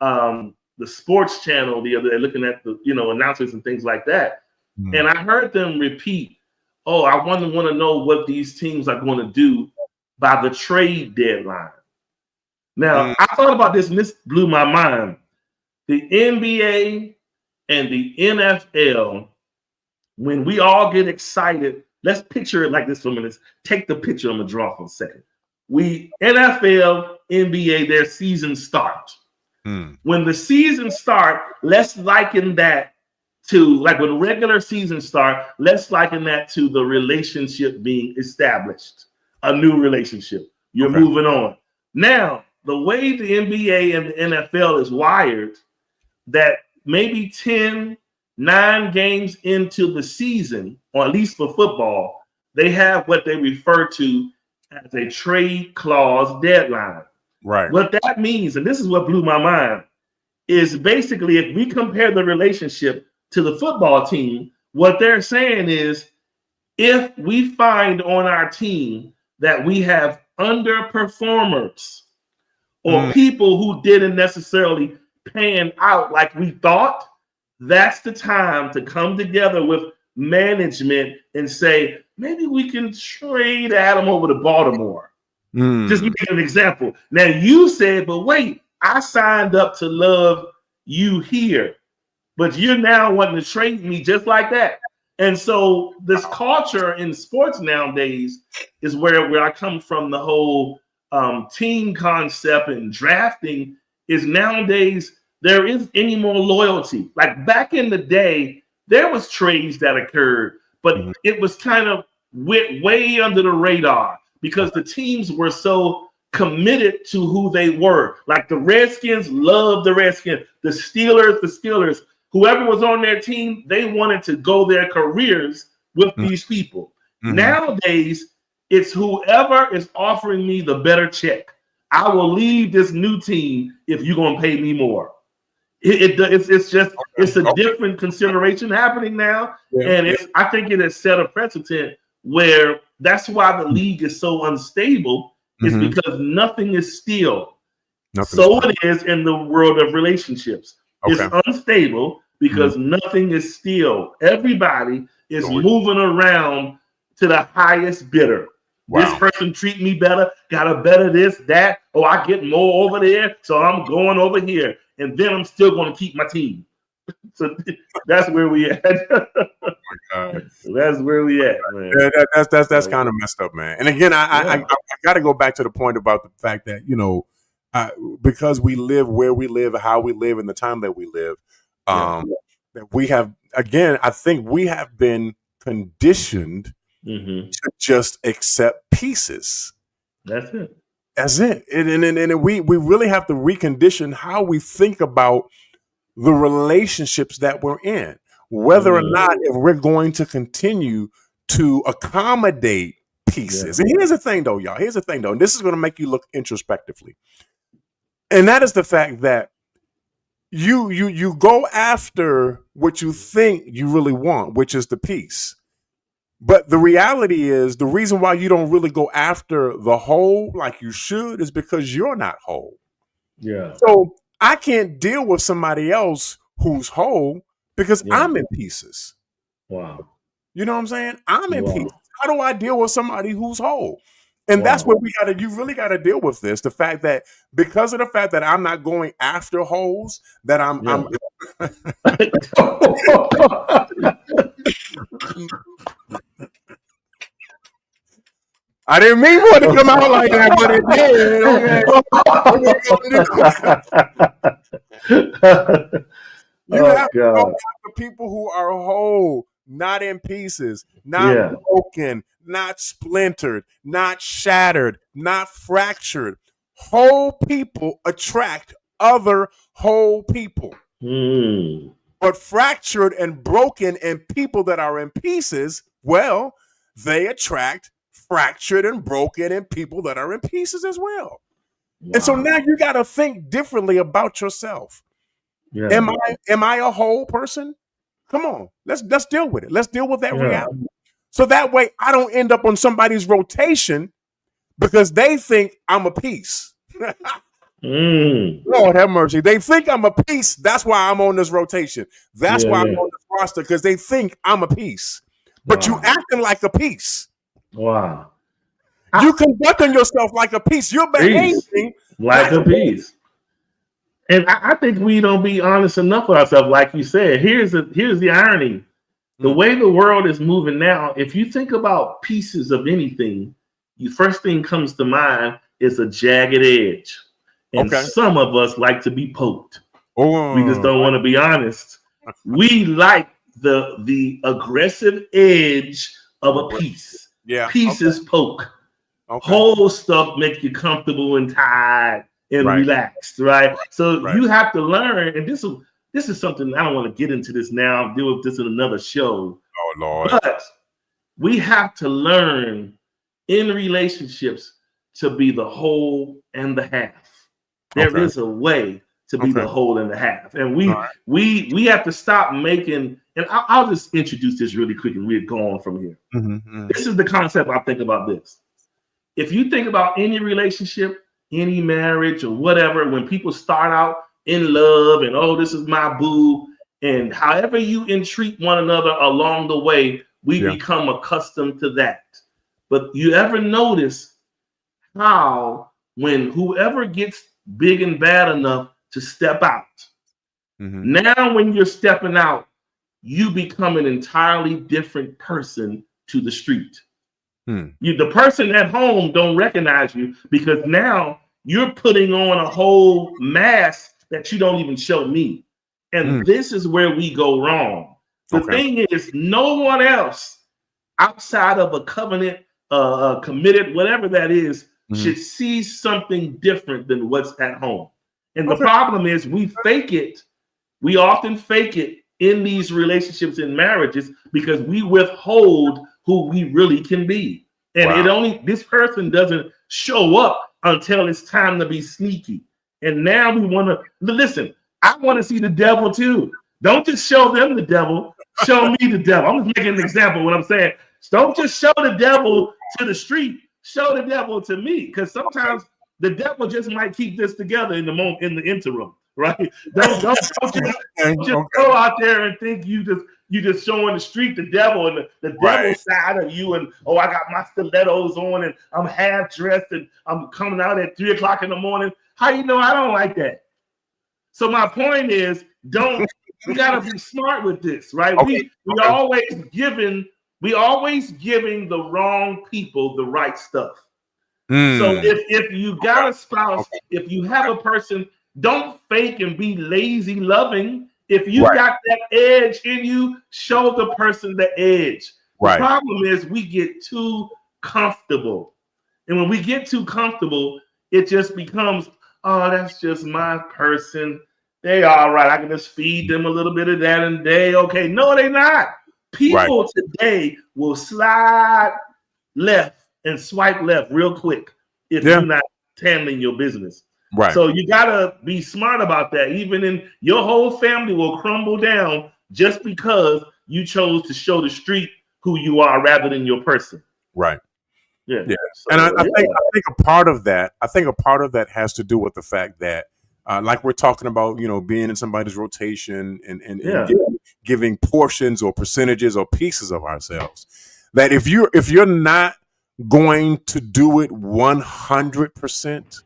the sports channel the other day, looking at the announcements and things like that, and I heard them repeat, "Oh, I want to know what these teams are going to do by the trade deadline." Now, I thought about this, and this blew my mind. The NBA and the NFL, when we all get excited, let's picture it like this for a minute. Take the picture I'm going to draw for a second. NFL, NBA, their season start. When the season start, let's liken that to, like when regular season start, let's liken that to the relationship being established, a new relationship. You're moving on. Now, the way the NBA and the NFL is wired, that maybe 9 games into the season, or at least for football, they have what they refer to as a trade clause deadline. Right. What that means, and this is what blew my mind, is basically if we compare the relationship to the football team, what they're saying is if we find on our team that we have underperformers or people who didn't necessarily pan out like we thought, that's the time to come together with management and say, maybe we can trade Adam over to Baltimore. Just to give an example. Now you said, but wait, I signed up to love you here, but you're now wanting to trade me just like that. And so this culture in sports nowadays is where I come from. The whole team concept and drafting is nowadays there is any more loyalty. Like back in the day, there was trades that occurred, but it was kind of way under the radar because the teams were so committed to who they were. Like the Redskins loved the Redskins, the Steelers, whoever was on their team, they wanted to go their careers with these people. Nowadays, it's whoever is offering me the better check. I will leave this new team if you're going to pay me more. It's a different consideration happening now. And I think it has set a precedent where that's why the league is so unstable, is because nothing is still. It is in the world of relationships. It's unstable because nothing is still. Everybody is moving around to the highest bidder. This person treat me better, got a better this, that. Oh, I get more over there, so I'm going over here. And then I'm still going to keep my team. So that's where we at. That's where we at, man. Yeah, that's kind of messed up, man. And again, I got to go back to the point about the fact that, because we live where we live, how we live, and the time that we live, that we have, again, I think we have been conditioned to just accept pieces. That's it. That's it. And we really have to recondition how we think about the relationships that we're in, whether or not if we're going to continue to accommodate pieces. And here's the thing, though, y'all. Here's the thing, though. And this is going to make you look introspectively. And that is the fact that you go after what you think you really want, which is the peace. But the reality is the reason why you don't really go after the whole like you should is because you're not whole. Yeah. So I can't deal with somebody else who's whole because I'm in pieces. Wow. You know what I'm saying? I'm in pieces. How do I deal with somebody who's whole? And that's what you really got to deal with this. The fact that because of the fact that I'm not going after holes, that I'm I didn't mean for it to come out like that, but it did. You have to go after people who are whole, not in pieces, not broken, not splintered, not shattered, not fractured. Whole people attract other whole people. But fractured and broken and people that are in pieces, well, they attract fractured and broken and people that are in pieces as well. And so now you got to think differently about yourself. Am I a whole person? Come on, let's deal with it. Let's deal with that reality. So that way I don't end up on somebody's rotation because they think I'm a piece. Mm. Lord have mercy. They think I'm a piece. That's why I'm on this rotation. That's why I'm on this roster, because they think I'm a piece. But you acting like a piece. Wow. You conducting yourself like a piece. You're behaving like a piece. And I think we don't be honest enough with ourselves. Like you said, here's the irony. The way the world is moving now, if you think about pieces of anything, the first thing comes to mind is a jagged edge. And some of us like to be poked. We just don't want to be honest. We like the aggressive edge of a piece. Yeah. Pieces poke. Whole stuff make you comfortable and tired and relaxed, right? So you have to learn, and this is something, I don't want to get into this now. I'll deal with this in another show. Oh, Lord. But we have to learn in relationships to be the whole and the half. There is a way to be the whole and the half. And we have to stop making, and I'll just introduce this really quick and we'll go on from here. This is the concept I think about this. If you think about any relationship, any marriage or whatever, when people start out in love and, oh, this is my boo, and however you entreat one another along the way, we become accustomed to that. But you ever notice how when whoever gets big and bad enough to step out, now when you're stepping out, you become an entirely different person to the street. The person at home don't recognize you because now you're putting on a whole mask that you don't even show me. And this is where we go wrong. The thing is, no one else outside of a covenant, committed, whatever that is, should see something different than what's at home. And the problem is we fake it. We often fake it in these relationships and marriages because we withhold who we really can be. And this person doesn't show up until it's time to be sneaky. And now we want to listen. I want to see the devil too. Don't just show them the devil. Show me the devil. I'm just making an example of what I'm saying. Don't just show the devil to the street. Show the devil to me, because sometimes the devil just might keep this together in the interim, right? Don't just go out there and think you just showing the street the devil and the devil side of you, and I got my stilettos on and I'm half dressed and I'm coming out at 3 o'clock in the morning. How you know I don't like that? So my point is, we gotta be smart with this, right? We always giving the wrong people the right stuff. So if you got a spouse, if you have a person, don't fake and be lazy loving. If you got that edge in you, show the person the edge. The problem is we get too comfortable. And when we get too comfortable, it just becomes, oh, that's just my person. They all right. I can just feed them a little bit of that and they okay. No, they not. People today will slide left and swipe left real quick if you're not handling your business. So you gotta be smart about that. Even in your whole family will crumble down just because you chose to show the street who you are rather than your person. Yeah. So, and I think a part of that has to do with the fact that like we're talking about, being in somebody's rotation and giving portions or percentages or pieces of ourselves. That if you're not going to do it 100%,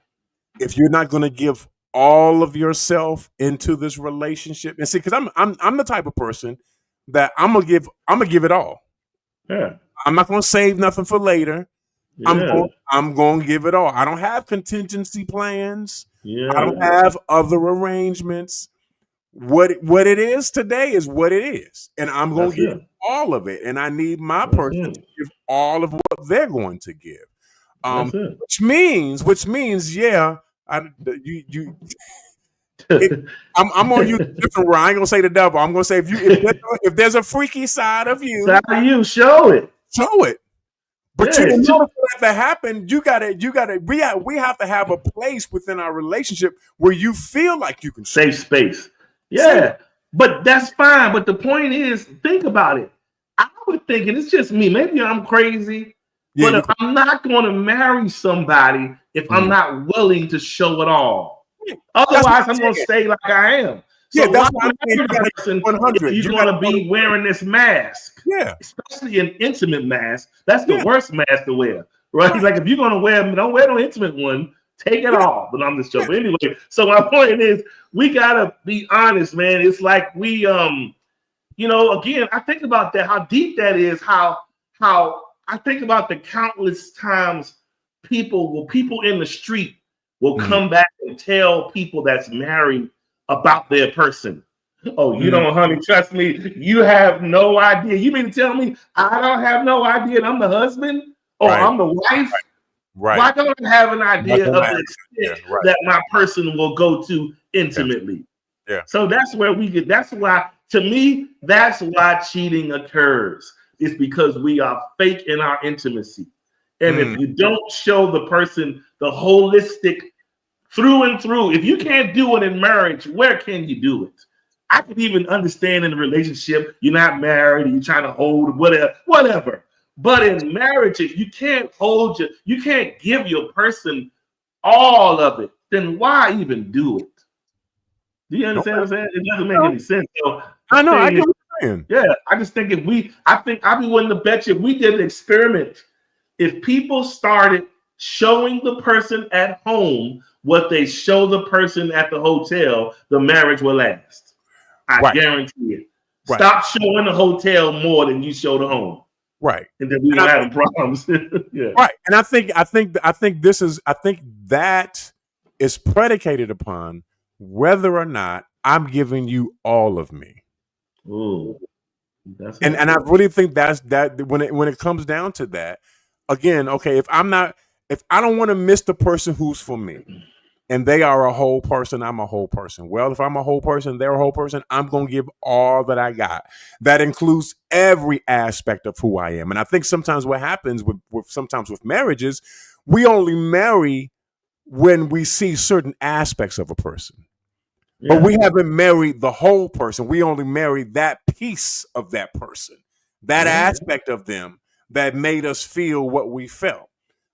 if you're not going to give all of yourself into this relationship, and see, because I'm the type of person that I'm gonna give it all. I'm not gonna save nothing for later. I'm going to give it all. I don't have contingency plans. I don't have other arrangements. What it is today is what it is, and I'm going to give all of it. And I need my person to give all of what they're going to give. Which means, I'm gonna use a different word. I ain't gonna say the devil. I'm gonna say if there's a freaky side of you, show it. But in order for that to happen, we have to have a place within our relationship where you feel like you can safe space. But that's fine. But the point is, think about it. I was thinking, it's just me. Maybe I'm crazy. Yeah, But if I'm not going to marry somebody, if I'm not willing to show it all, otherwise I'm going to stay like I am. So that's why what I'm saying. marry a person if you're going to be wearing this mask? Yeah, Especially an intimate mask. That's the yeah, worst mask to wear, right? Like if you're going to wear, don't wear no intimate one. Take it off. But I'm just joking. Anyway, so my point is, we gotta be honest, man. It's like we, again, I think about that, how deep that is, how I think about the countless times people in the street will come back and tell people that's married about their person. Oh, you don't, honey, trust me, you have no idea. You mean to tell me I don't have no idea and I'm the husband? Oh, I'm the wife? Right. Why don't I have an idea of the extent that my person will go to intimately? Yeah. So that's where we get, that's why, to me, that's why cheating occurs. It's because we are fake in our intimacy. And if you don't show the person the holistic through and through, if you can't do it in marriage, where can you do it? I can even understand in a relationship, you're not married, you're trying to hold whatever. But in marriage, if you can't you can't give your person all of it, then why even do it? Do you understand what I'm saying? It doesn't make any sense. So I know, I get what you're saying. Yeah, I just think I'd be willing to bet you if we did an experiment, if people started showing the person at home what they show the person at the hotel, the marriage will last. I guarantee it. Stop showing the hotel more than you show the home. Right. And then we don't have problems. Yeah. Right. And I think that is predicated upon whether or not I'm giving you all of me. Ooh. And I really think that when it comes down to that, again, okay, if I don't want to miss the person who's for me, and they are a whole person, I'm a whole person. Well, if I'm a whole person, they're a whole person, I'm going to give all that I got. That includes every aspect of who I am. And I think sometimes what happens with marriages, we only marry when we see certain aspects of a person. Yeah. But we haven't married the whole person. We only marry that piece of that person, that aspect of them that made us feel what we felt.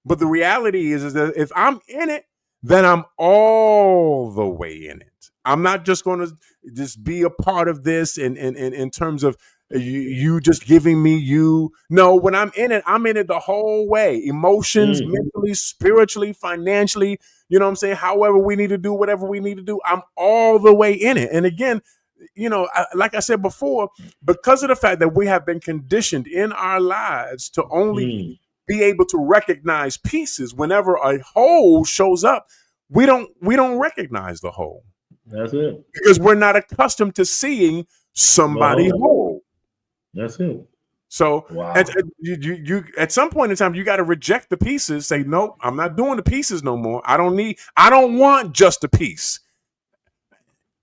But the reality is that if I'm in it, then I'm all the way in it. I'm not just going to just be a part of this in terms of you just giving me you. No, when I'm in it the whole way. Emotions, mentally, spiritually, financially, you know what I'm saying? However we need to do whatever we need to do, I'm all the way in it. And again, like I said before, because of the fact that we have been conditioned in our lives to only be able to recognize pieces, whenever a whole shows up, we don't recognize the whole. That's it. Because we're not accustomed to seeing somebody whole. That's it. So you at some point in time, you got to reject the pieces. Say, nope, I'm not doing the pieces no more. I don't want just a piece.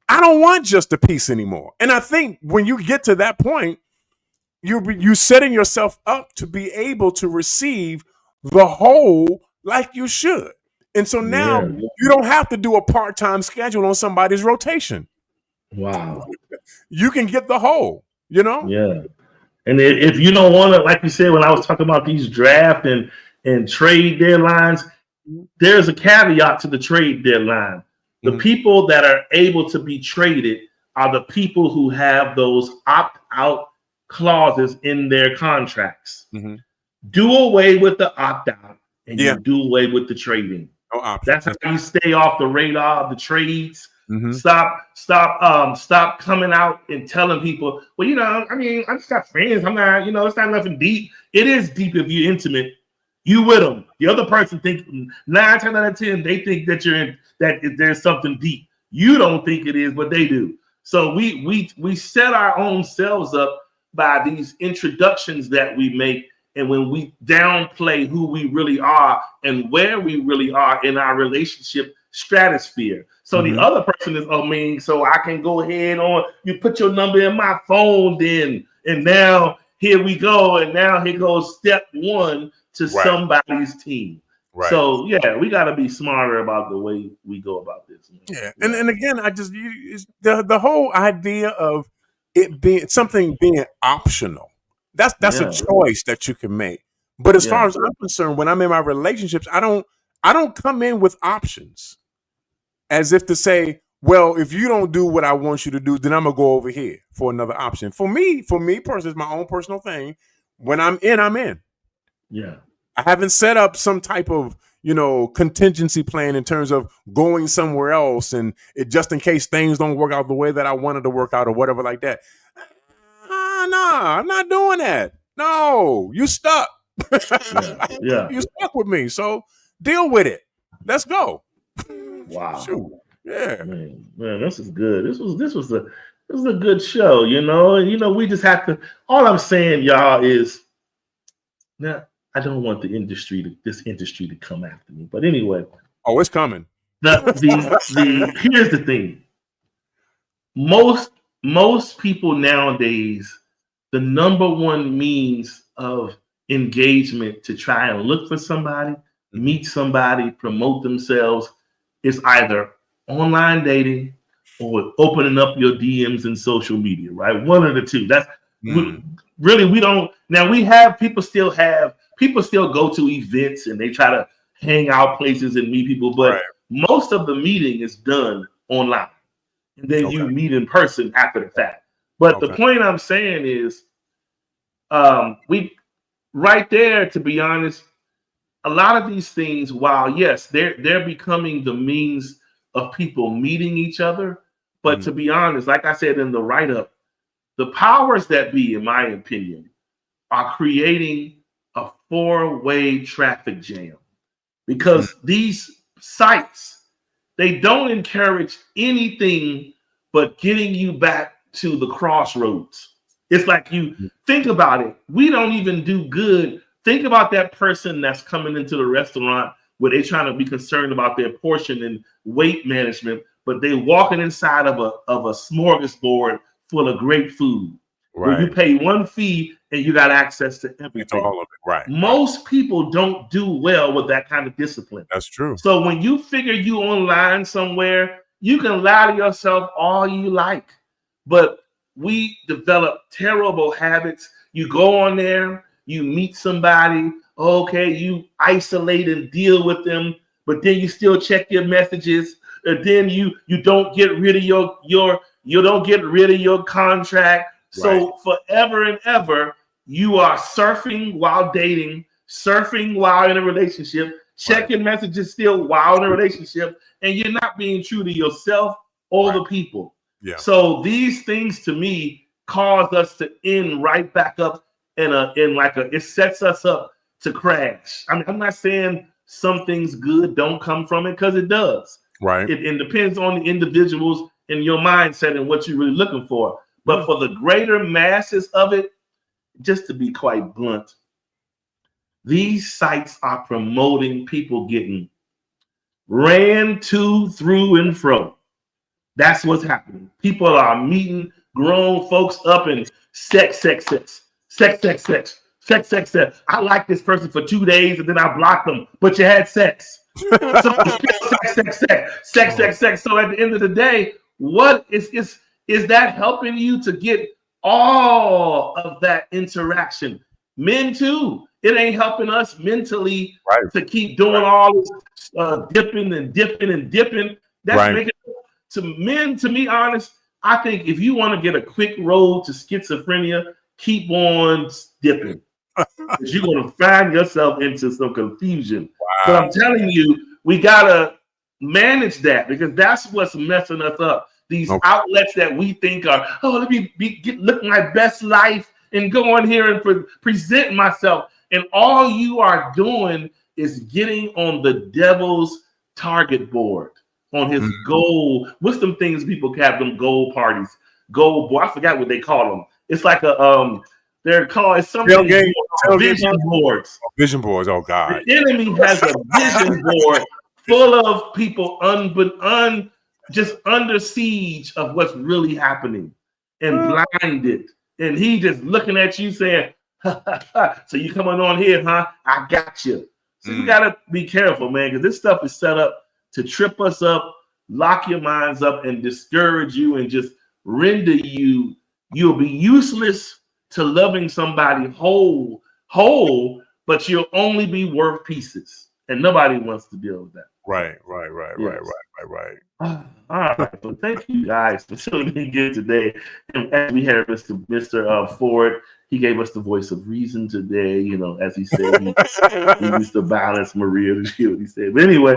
I don't want just a piece anymore. And I think when you get to that point, you're setting yourself up to be able to receive the whole like you should. And so now you don't have to do a part-time schedule on somebody's rotation. Wow. You can get the whole, Yeah. And if you don't want to, like you said, when I was talking about these draft and trade deadlines, there's a caveat to the trade deadline. The people that are able to be traded are the people who have those opt-out clauses in their contracts. Do away with the opt-out and you do away with the trading. That's how you stay off the radar of the trades. Stop coming out and telling people, well, I just got friends. I'm not, it's not nothing deep. It is deep if you're intimate. You with them. The other person thinks 9 times out of 10, they think that there's something deep. You don't think it is, but they do. So we set our own selves up by these introductions that we make, and when we downplay who we really are and where we really are in our relationship stratosphere. So the other person is, so I can go ahead you put your number in my phone then, and now here we go, and now here goes step one to somebody's team. Right. So we got to be smarter about the way we go about this. Yeah, and again, I just the whole idea of it being something being optional. That's a choice that you can make. But as far as I'm concerned, when I'm in my relationships, I don't come in with options as if to say, well, if you don't do what I want you to do, then I'm gonna go over here for another option. For me personally, it's my own personal thing. When I'm in, I'm in. Yeah. I haven't set up some type of, contingency plan in terms of going somewhere else and it just in case things don't work out the way that I wanted to work out or whatever like that. No, I'm not doing that. No, you stuck. Yeah. You stuck with me. So deal with it. Let's go. Wow. Shoot. Yeah. Man, this is good. This was a good show, and we just have to, all I'm saying, y'all, is now I don't want this industry to come after me. But anyway. Oh, it's coming. Here's the thing. Most people nowadays, the number one means of engagement to try and look for somebody, meet somebody, promote themselves is either online dating or opening up your DMs in social media, right? One of the two. That's really, we don't. Now we have people still go to events and they try to hang out places and meet people, but most of the meeting is done online. And then you meet in person after the fact. But the point I'm saying is, we right there, to be honest, a lot of these things, while yes, they're becoming the means of people meeting each other. But to be honest, like I said in the write-up, the powers that be, in my opinion, are creating a four-way traffic jam because these sites, they don't encourage anything but getting you back to the crossroads. It's like, you think about it. We don't even do good. Think about that person that's coming into the restaurant where they're trying to be concerned about their portion and weight management, but they're walking inside of a smorgasbord full of great food. Where you pay one fee and you got access to everything. All of it, right. Most people don't do well with that kind of discipline. That's true. So when you figure you online somewhere, you can lie to yourself all you like. But we develop terrible habits. You go on there, you meet somebody, okay, you isolate and deal with them, but then you still check your messages, and then you don't get rid of your contract. So forever and ever, you are surfing while dating, surfing while in a relationship, checking messages still while in a relationship, and you're not being true to yourself or the people. Yeah. So these things to me cause us to end right back up it sets us up to crash. I mean, I'm not saying some things good don't come from it, because it does. Right. It depends on the individuals and your mindset and what you're really looking for. But for the greater masses of it, just to be quite blunt, these sites are promoting people getting ran to, through, and fro. That's what's happening. People are meeting grown folks up in sex. I like this person for 2 days and then I blocked them, but you had sex. So sex. So at the end of the day, what is that helping you to get all of that interaction? Men too. It ain't helping us mentally to keep doing all this dipping. That's making to men, to be honest, I think if you want to get a quick road to schizophrenia, keep on dipping. Because you're going to find yourself into some confusion. But I'm telling you, we got to manage that, because that's what's messing us up. These outlets that we think are, let me look my best life and go on here and present myself. And all you are doing is getting on the devil's target board, on his goal. What's them things people have, them goal parties? I forgot what they call them. It's like they're called something. Vision boards. Vision boards. Oh God. The enemy has a vision board full of people just under siege of what's really happening and blinded. And he just looking at you saying, so you coming on here, huh? I got you. So you got to be careful, man, because this stuff is set up to trip us up, lock your minds up, and discourage you and just render you. You'll be useless to loving somebody whole but you'll only be worth pieces, and nobody wants to deal with that. Right. All right. So thank you guys for tuning in again today. And as we had Mr. Ford, he gave us the voice of reason today. You know, as he said, he used to balance Maria to hear what he said. But anyway,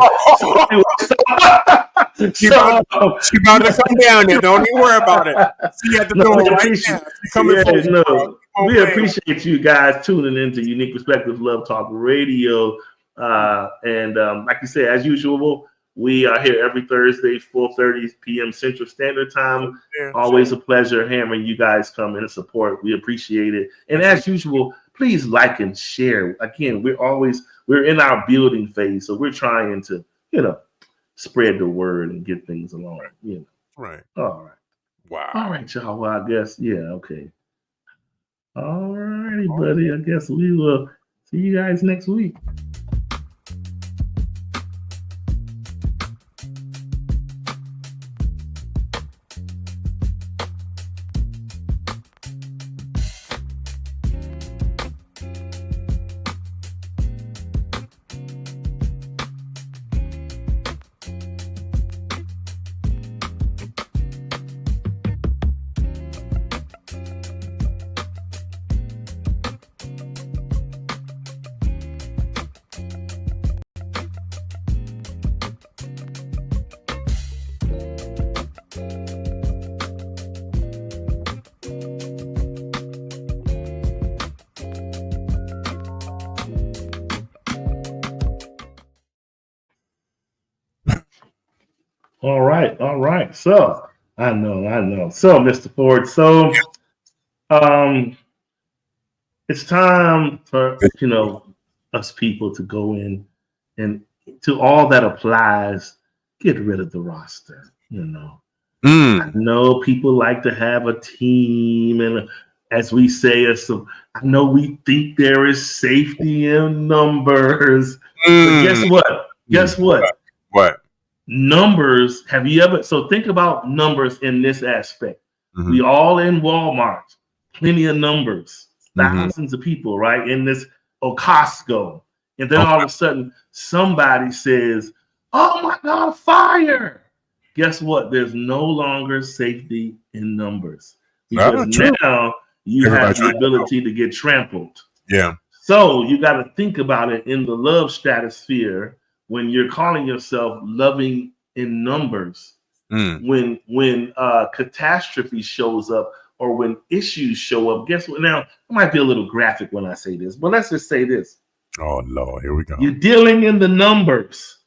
she about to come down there. Don't even worry about it. She at the door right now. We appreciate you guys tuning in to Unique Perspectives Love Talk Radio. And like you said, as usual, we are here every Thursday, 4:30 p.m. Central Standard Time. Always a pleasure having you guys come in and support. We appreciate it. And as usual, please like and share. Again, we're in our building phase, so we're trying to, spread the word and get things along. Right. All right. Wow. All right, y'all. Well, I guess, okay. All righty, buddy. I guess we will see you guys next week. All right. So I know. So, Mr. Ford, it's time for us people to go in and to all that applies, get rid of the roster. I know people like to have a team, and as we say, I know we think there is safety in numbers. But guess what? What? Numbers, so think about numbers in this aspect. Mm-hmm. We all in Walmart, plenty of numbers, thousands of people, right? In this Costco. And then all of a sudden somebody says, oh my God, fire. Guess what? There's no longer safety in numbers. Because now you have the ability to get trampled. Yeah. So you got to think about it in the love stratosphere. When you're calling yourself loving in numbers, when catastrophe shows up or when issues show up, guess what? Now, I might be a little graphic when I say this, but let's just say this. Oh, Lord, here we go. You're dealing in the numbers.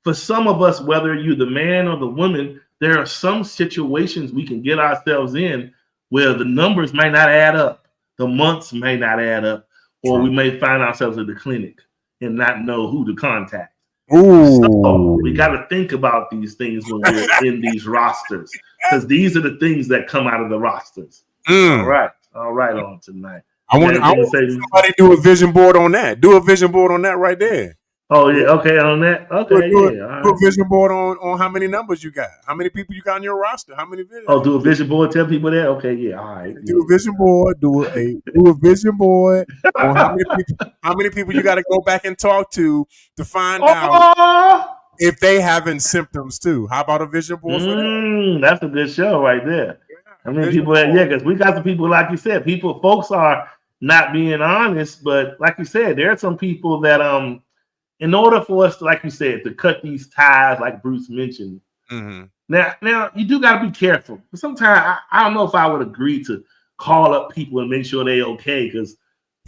For some of us, whether you're the man or the woman, there are some situations we can get ourselves in where the numbers might not add up. The months may not add up, or we may find ourselves at the clinic and not know who to contact. Ooh. So we got to think about these things when we're in these rosters, because these are the things that come out of the rosters. All right on tonight. I want somebody do a vision board on that. Do a vision board on that right there. Oh yeah, okay, on that. Okay, do a vision board on how many numbers you got, how many people you got on your roster, how many visions. Oh, do a vision board. Tell people that. Okay, yeah, all right. Do a vision board. Do a vision board on how many people you got to go back and talk to find out if they having symptoms too. How about a vision board for that? That's a good show right there. I mean, people, because we got some people, like you said, folks are not being honest, but like you said, there are some people that in order for us to, like you said, to cut these ties, like Bruce mentioned. Now you do got to be careful. Sometimes I don't know if I would agree to call up people and make sure they okay, because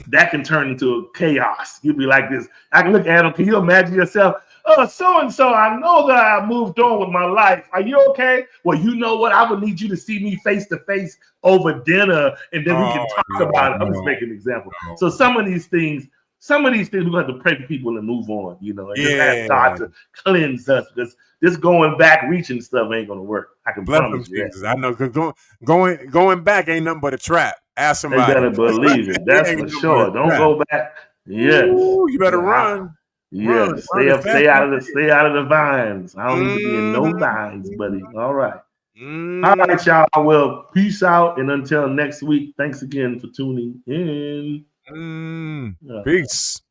that can turn into chaos. You'd be like this. I can look at them. Can you imagine yourself? Oh, so-and-so, I know that I moved on with my life. Are you okay? Well, you know what? I would need you to see me face to face over dinner, and then we can talk about it. I'm just making an example. So some of these things we're going to have to pray for people and move on, and just ask God to cleanse us, because this going back, reaching stuff ain't going to work. I can promise you that. I know, because going back ain't nothing but a trap. Ask somebody. You better believe it. That's for sure. Don't go back. Yes. Ooh, you better run. Yes. Stay out of the vines. I don't need to be in no vines, buddy. All right. All right, y'all. Well, peace out. And until next week, thanks again for tuning in. Peace.